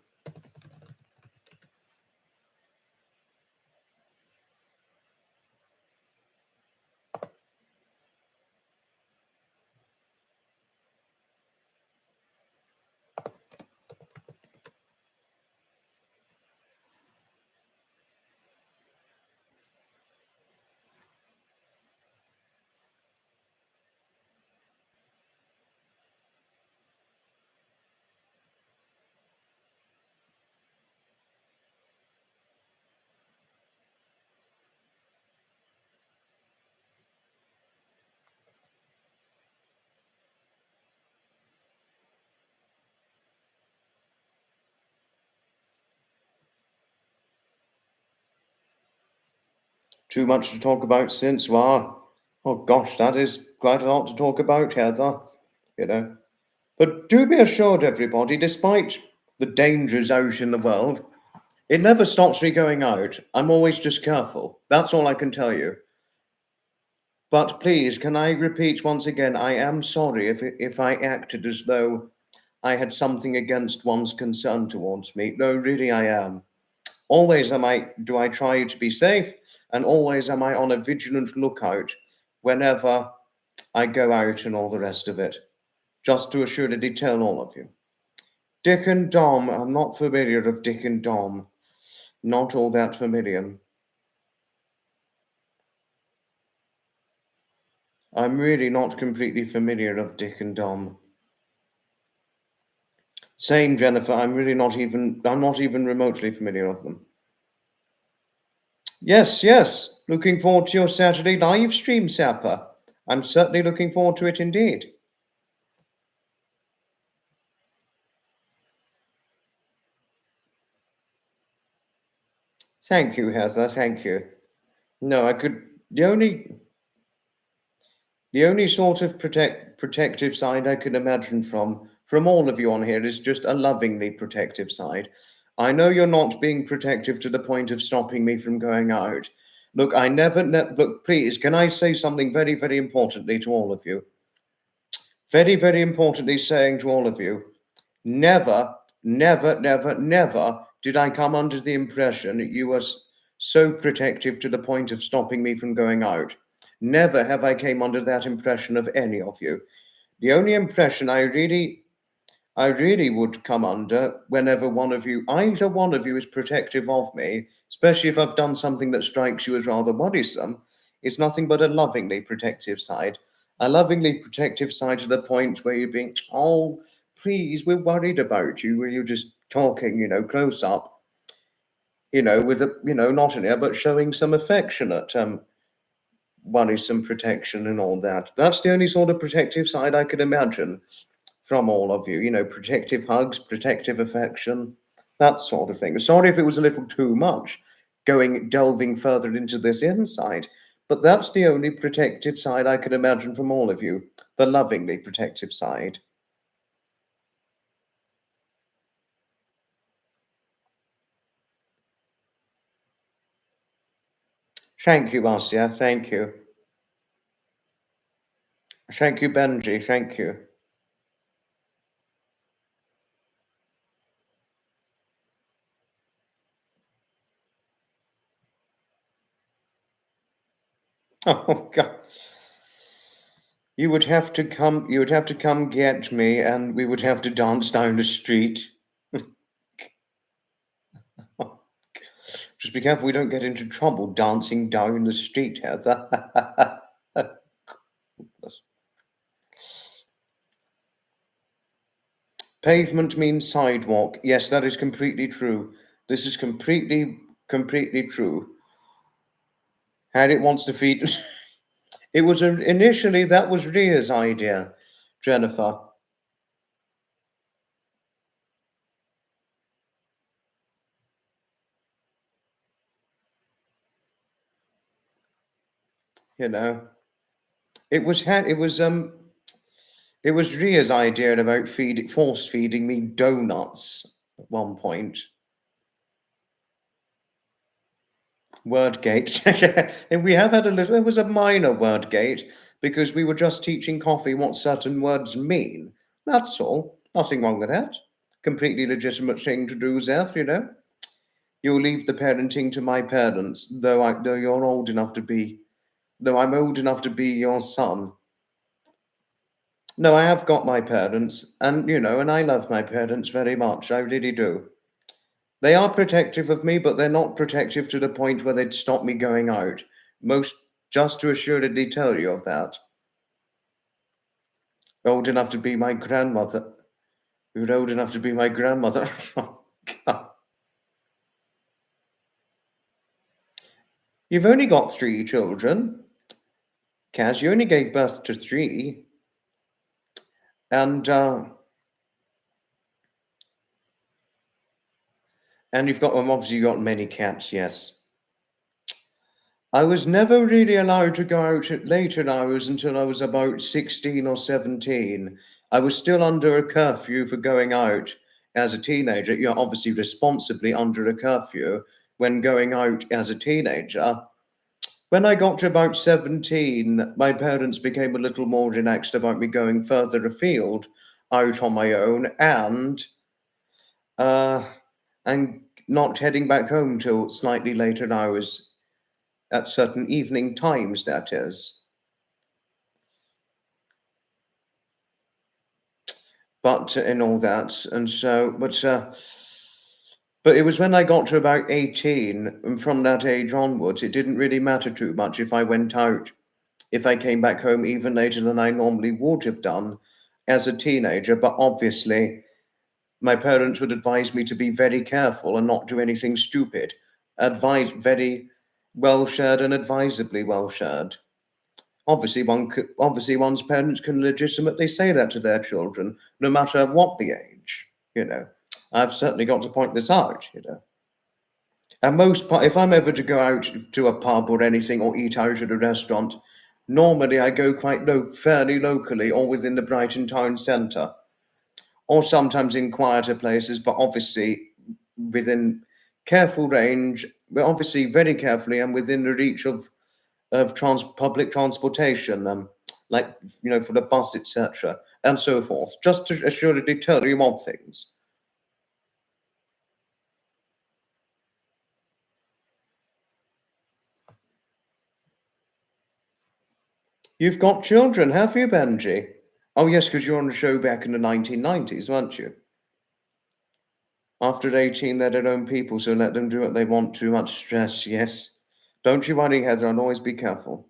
Too much to talk about since, wow. Oh gosh, that is quite a lot to talk about, Heather. You know. But do be assured, everybody, despite the dangers out in the world, it never stops me going out. I'm always just careful. That's all I can tell you. But please, can I repeat once again, I am sorry if I acted as though I had something against one's concern towards me. No, really, I am. Always do I try to be safe, and always am I on a vigilant lookout whenever I go out and all the rest of it. Just to assuredly tell all of you. Dick and Dom, I'm not familiar of Dick and Dom. Not all that familiar. I'm really not completely familiar of Dick and Dom. Same, Jennifer, I'm not even remotely familiar of them. Yes, yes. Looking forward to your Saturday live stream, Sapper. I'm certainly looking forward to it indeed. Thank you, Heather. Thank you. No, I could. The only sort of protective side I can imagine from all of you on here is just a lovingly protective side. I know you're not being protective to the point of stopping me from going out. Look, look, please, can I say something very, very importantly to all of you? Very, very importantly, saying to all of you, never, never, never, never did I come under the impression that you were so protective to the point of stopping me from going out. Never have I came under that impression of any of you. The only impression I really would come under whenever either one of you is protective of me, especially if I've done something that strikes you as rather worrisome, is nothing but a lovingly protective side. A lovingly protective side to the point where you're being, oh, please, we're worried about you, where you're just talking, close up, with not in here, but showing some affectionate, worrisome protection and all that. That's the only sort of protective side I could imagine from all of you, protective hugs, protective affection, that sort of thing. Sorry if it was a little too much delving further into this insight, but that's the only protective side I could imagine from all of you, the lovingly protective side. Thank you, Asya. Thank you. Thank you, Benji. Thank you. Oh God. You would have to come get me, and we would have to dance down the street. Just be careful we don't get into trouble dancing down the street, Heather. Pavement means sidewalk. Yes, that is completely true. This is completely true. Harriet wants to feed. It was initially that was Ria's idea, Jennifer. You know, it was it was Ria's idea about force feeding me donuts at one point. Wordgate. And we have had a little. It was a minor wordgate because we were just teaching Coffee what certain words mean. That's all. Nothing wrong with that. Completely legitimate thing to do, Zeph. You know. You'll leave the parenting to my parents, though you're old enough to be, though I'm old enough to be your son. No, I have got my parents, and and I love my parents very much. I really do. They are protective of me, but they're not protective to the point where they'd stop me going out. Most just to assuredly tell you of that. Old enough to be my grandmother. You're old enough to be my grandmother. Oh, God. You've only got 3 children. Kaz, you only gave birth to 3. And you've got obviously you got many cats, yes. I was never really allowed to go out at later hours until I was about 16 or 17. I was still under a curfew for going out as a teenager. You're obviously responsibly under a curfew when going out as a teenager. When I got to about 17, my parents became a little more relaxed about me going further afield out on my own uh, and not heading back home till slightly later hours at certain evening times, that is. But in all that, and so, but it was when I got to about 18, and from that age onwards, it didn't really matter too much if I went out, if I came back home even later than I normally would have done as a teenager. But obviously, my parents would advise me to be very careful and not do anything stupid. Advise very well shared and advisably well shared. Obviously one's parents can legitimately say that to their children, no matter what the age. You know, I've certainly got to point this out. And if I'm ever to go out to a pub or anything or eat out at a restaurant, normally I go quite fairly locally or within the Brighton town centre, or sometimes in quieter places, but obviously within careful range, but obviously very carefully and within the reach of public transportation, like for the bus, etc., and so forth, just to assuredly tell you of things. You've got children, have you, Benji? Oh yes, because you're on the show back in the 1990s, weren't you? After 18, they're their own people, so let them do what they want. Too much stress, yes. Don't you worry, Heather, and always be careful.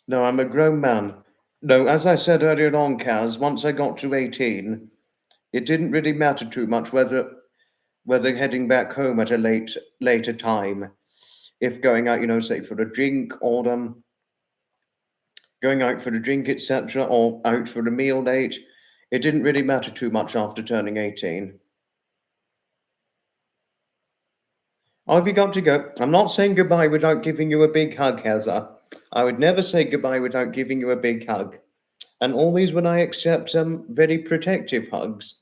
No, I'm a grown man. No, as I said earlier on, Kaz, once I got to 18, it didn't really matter too much whether heading back home at a later time, if going out, say for a drink or going out for a drink, etc., or out for a meal late, it didn't really matter too much after turning 18. Oh, have you got to go? I'm not saying goodbye without giving you a big hug, Heather. I would never say goodbye without giving you a big hug. And always when I accept very protective hugs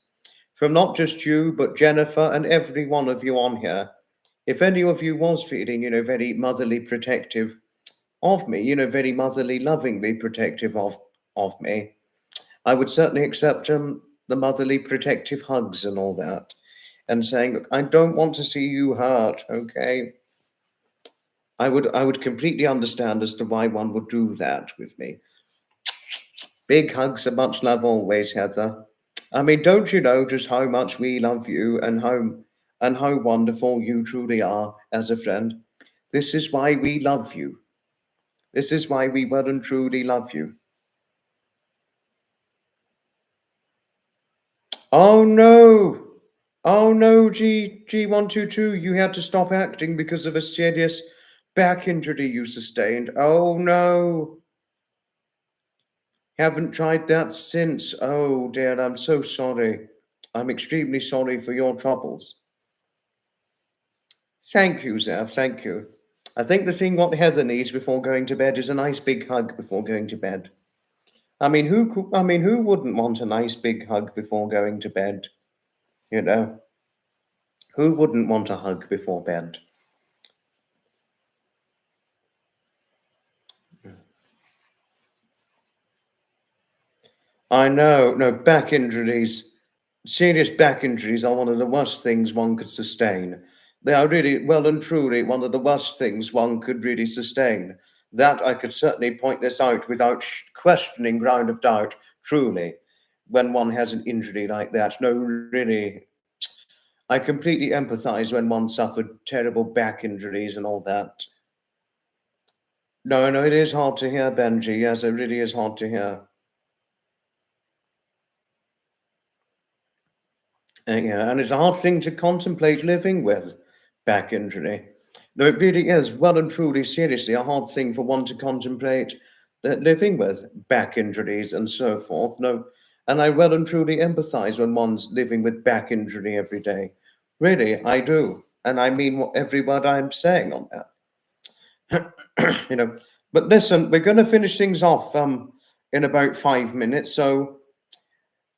from not just you, but Jennifer and every one of you on here. If any of you was feeling, very motherly protective of me, very motherly, lovingly protective of me, I would certainly accept the motherly protective hugs and all that, and saying, look, I don't want to see you hurt, okay? I would completely understand as to why one would do that with me. Big hugs and much love always, Heather. I mean, don't you know just how much we love you and how and how wonderful you truly are as a friend. This is why we love you. This is why we well and truly love you. Oh no! Oh no, G122, you had to stop acting because of a serious back injury you sustained. Oh no! Haven't tried that since. Oh dear, I'm so sorry. I'm extremely sorry for your troubles. Thank you, Zev, thank you. I think the thing what Heather needs before going to bed is a nice big hug before going to bed. Who wouldn't want a nice big hug before going to bed? You know, who wouldn't want a hug before bed? I know, no, back injuries, serious back injuries are one of the worst things one could sustain. They are really, well and truly, one of the worst things one could really sustain. That I could certainly point this out without questioning ground of doubt, truly, when one has an injury like that. No, really, I completely empathize when one suffered terrible back injuries and all that. No, no, it is hard to hear, Benji. Yes, it really is hard to hear. And it's a hard thing to contemplate living with, back injury. No, it really is, well and truly, seriously, a hard thing for one to contemplate living with, back injuries and so forth. No, and I well and truly empathize when one's living with back injury every day. Really, I do. And I mean every word I'm saying on that. But listen, we're going to finish things off in about 5 minutes. So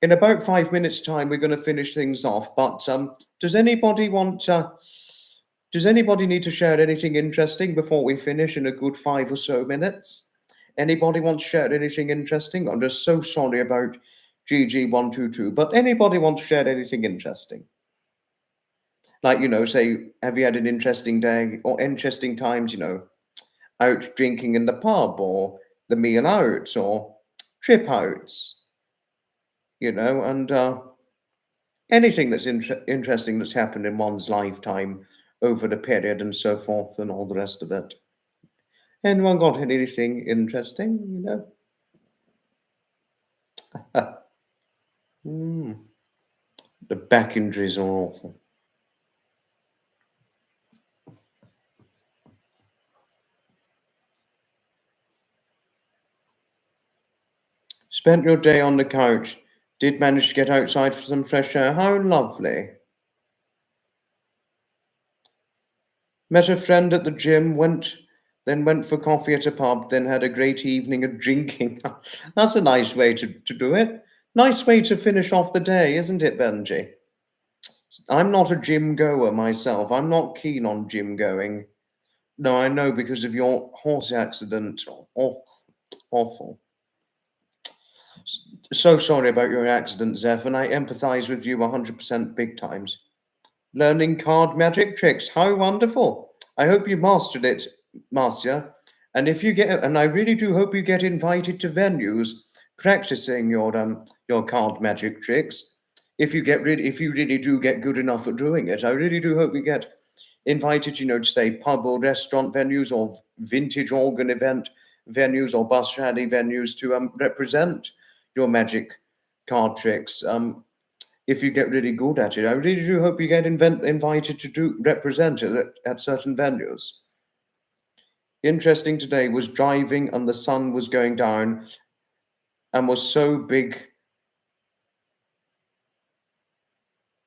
in about 5 minutes' time, we're going to finish things off. But does anybody want? Does anybody need to share anything interesting before we finish in a good 5 or so minutes? Anybody want to share anything interesting? I'm just so sorry about GG122, but anybody want to share anything interesting? Like, say, have you had an interesting day or interesting times, out drinking in the pub or the meal out or trip outs, and anything that's interesting that's happened in one's lifetime over the period and so forth and all the rest of it. Anyone got anything interesting, The back injuries are awful. Spent your day on the couch. Did manage to get outside for some fresh air. How lovely. Met a friend at the gym, then went for coffee at a pub, then had a great evening of drinking. That's a nice way to do it. Nice way to finish off the day, isn't it, Benji? I'm not a gym goer myself. I'm not keen on gym going. No, I know because of your horse accident. Awful. So sorry about your accident, Zeph, and I empathize with you 100% big times. Learning card magic tricks. How wonderful. I hope you mastered it, Marcia. And I really do hope you get invited to venues practicing your card magic tricks. If you really do get good enough at doing it, I really do hope you get invited, to say pub or restaurant venues or vintage organ event venues or bus rally venues to represent your magic card tricks. If you get really good at it, I really do hope you get invited to represent it at certain venues. Interesting today was driving and the sun was going down and was so big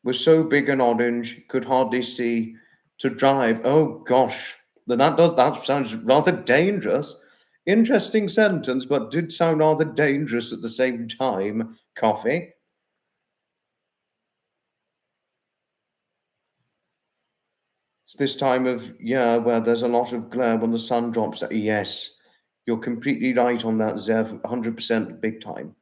and orange, could hardly see to drive. Oh gosh, that sounds rather dangerous. Interesting sentence, but did sound rather dangerous at the same time. Coffee. It's this time of year where there's a lot of glare when the sun drops. Yes, you're completely right on that, Zev. 100% big time.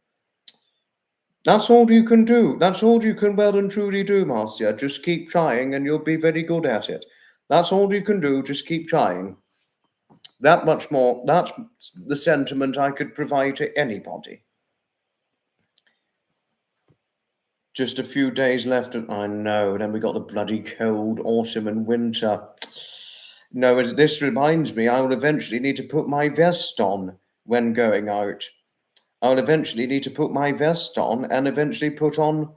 That's all you can do. That's all you can well and truly do, Marcia. Just keep trying and you'll be very good at it. That's all you can do. Just keep trying. That much more. That's the sentiment I could provide to anybody. Just a few days left. I know. Then we got the bloody cold autumn and winter. No, this reminds me, I will eventually need to put my vest on when going out. I'll eventually need to put my vest on and eventually put on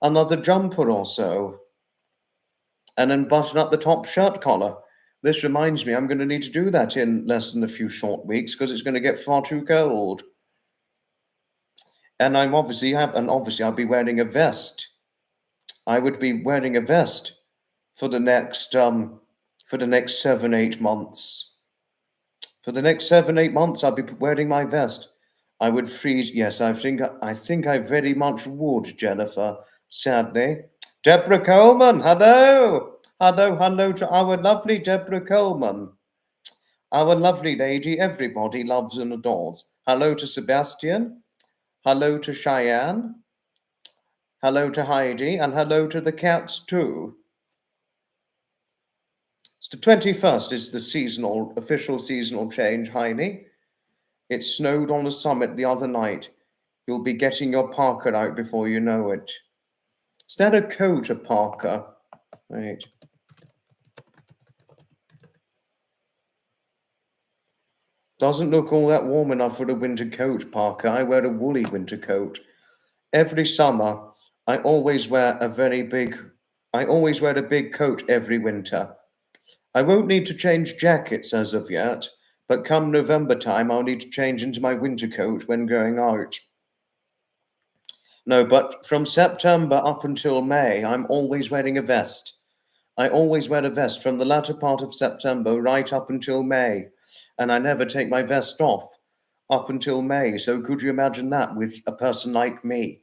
another jumper or so. And then button up the top shirt collar. This reminds me, I'm going to need to do that in less than a few short weeks because it's going to get far too cold. And obviously I'll be wearing a vest. I would be wearing a vest for the next 7-8 months. For the next 7-8 months, I'll be wearing my vest. I would freeze. Yes, I think I very much would, Jennifer. Sadly, Deborah Coleman. Hello to our lovely Deborah Coleman, our lovely lady. Everybody loves and adores. Hello to Sebastian. Hello to Cheyenne. Hello to Heidi, and hello to the cats too. The 21st is the official seasonal change, Heidi. It snowed on the summit the other night. You'll be getting your parka out before you know it. Is that a coat, a parka? Right. Doesn't look all that warm enough for a winter coat, parka. I wear a woolly winter coat. Every summer, I always wear a big coat every winter. I won't need to change jackets as of yet, but come November time, I'll need to change into my winter coat when going out. No, but from September up until May, I'm always wearing a vest. I always wear a vest from the latter part of September right up until May, and I never take my vest off up until May. So could you imagine that with a person like me?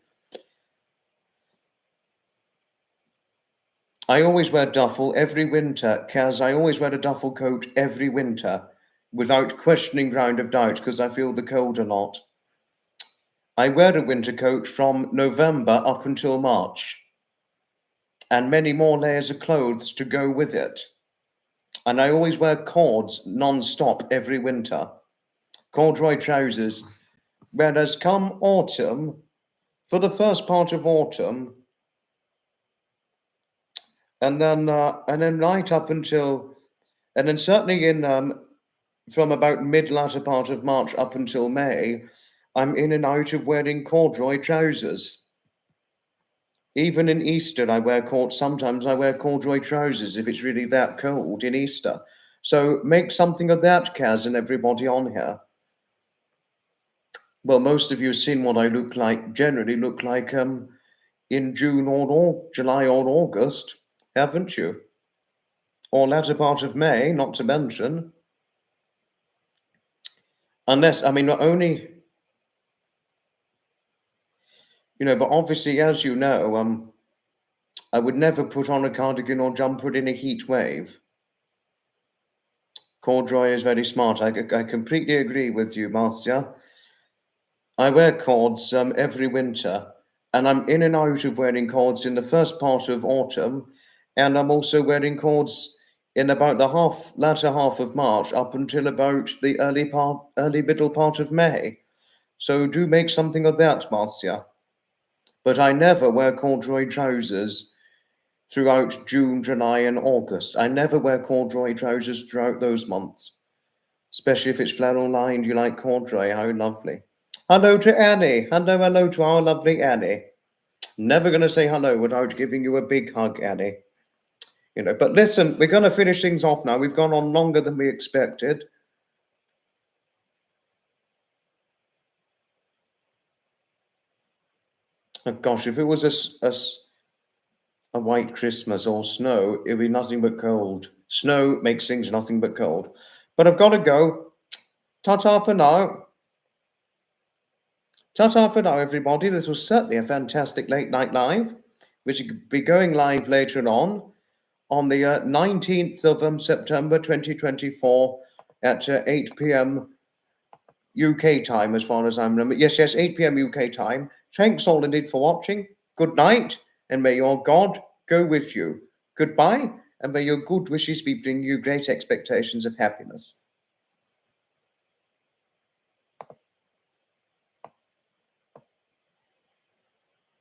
I always wear duffel every winter, Kaz. I always wear a duffel coat every winter without questioning ground of doubt because I feel the cold a lot. I wear a winter coat from November up until March and many more layers of clothes to go with it. And I always wear cords non-stop every winter, corduroy trousers. Whereas come autumn, for the first part of autumn, and then right up until, and then certainly from about mid-latter part of March up until May, I'm in and out of wearing corduroy trousers. Even in Easter, sometimes I wear corduroy trousers if it's really that cold in Easter. So make something of that, Kaz, and everybody on here. Well, most of you have seen what I generally look like in June or July or August, haven't you? Or latter part of May, not to mention. Unless, not only, but obviously, as you know, I would never put on a cardigan or jumper in a heat wave. Corduroy is very smart. I completely agree with you, Marcia. I wear cords every winter, and I'm in and out of wearing cords in the first part of autumn, and I'm also wearing cords in about the latter half of March up until about the early middle part of May. So do make something of that, Marcia. But I never wear corduroy trousers throughout June, July, and August. I never wear corduroy trousers throughout those months, especially if it's flannel lined. You like corduroy? How lovely. Hello to Annie. Hello to our lovely Annie. Never going to say hello without giving you a big hug, Annie. But listen, we're going to finish things off now. We've gone on longer than we expected. Oh, gosh, if it was a white Christmas or snow, it'd be nothing but cold. Snow makes things nothing but cold. But I've got to go. Ta-ta for now. Ta-ta for now, everybody. This was certainly a fantastic late night live, which will be going live later on the 19th of September 2024 at 8 p.m. UK time, as far as I'm remembering. Yes, 8 p.m. UK time. Thanks all indeed for watching. Good night, and may your God go with you. Goodbye, and may your good wishes be bringing you great expectations of happiness.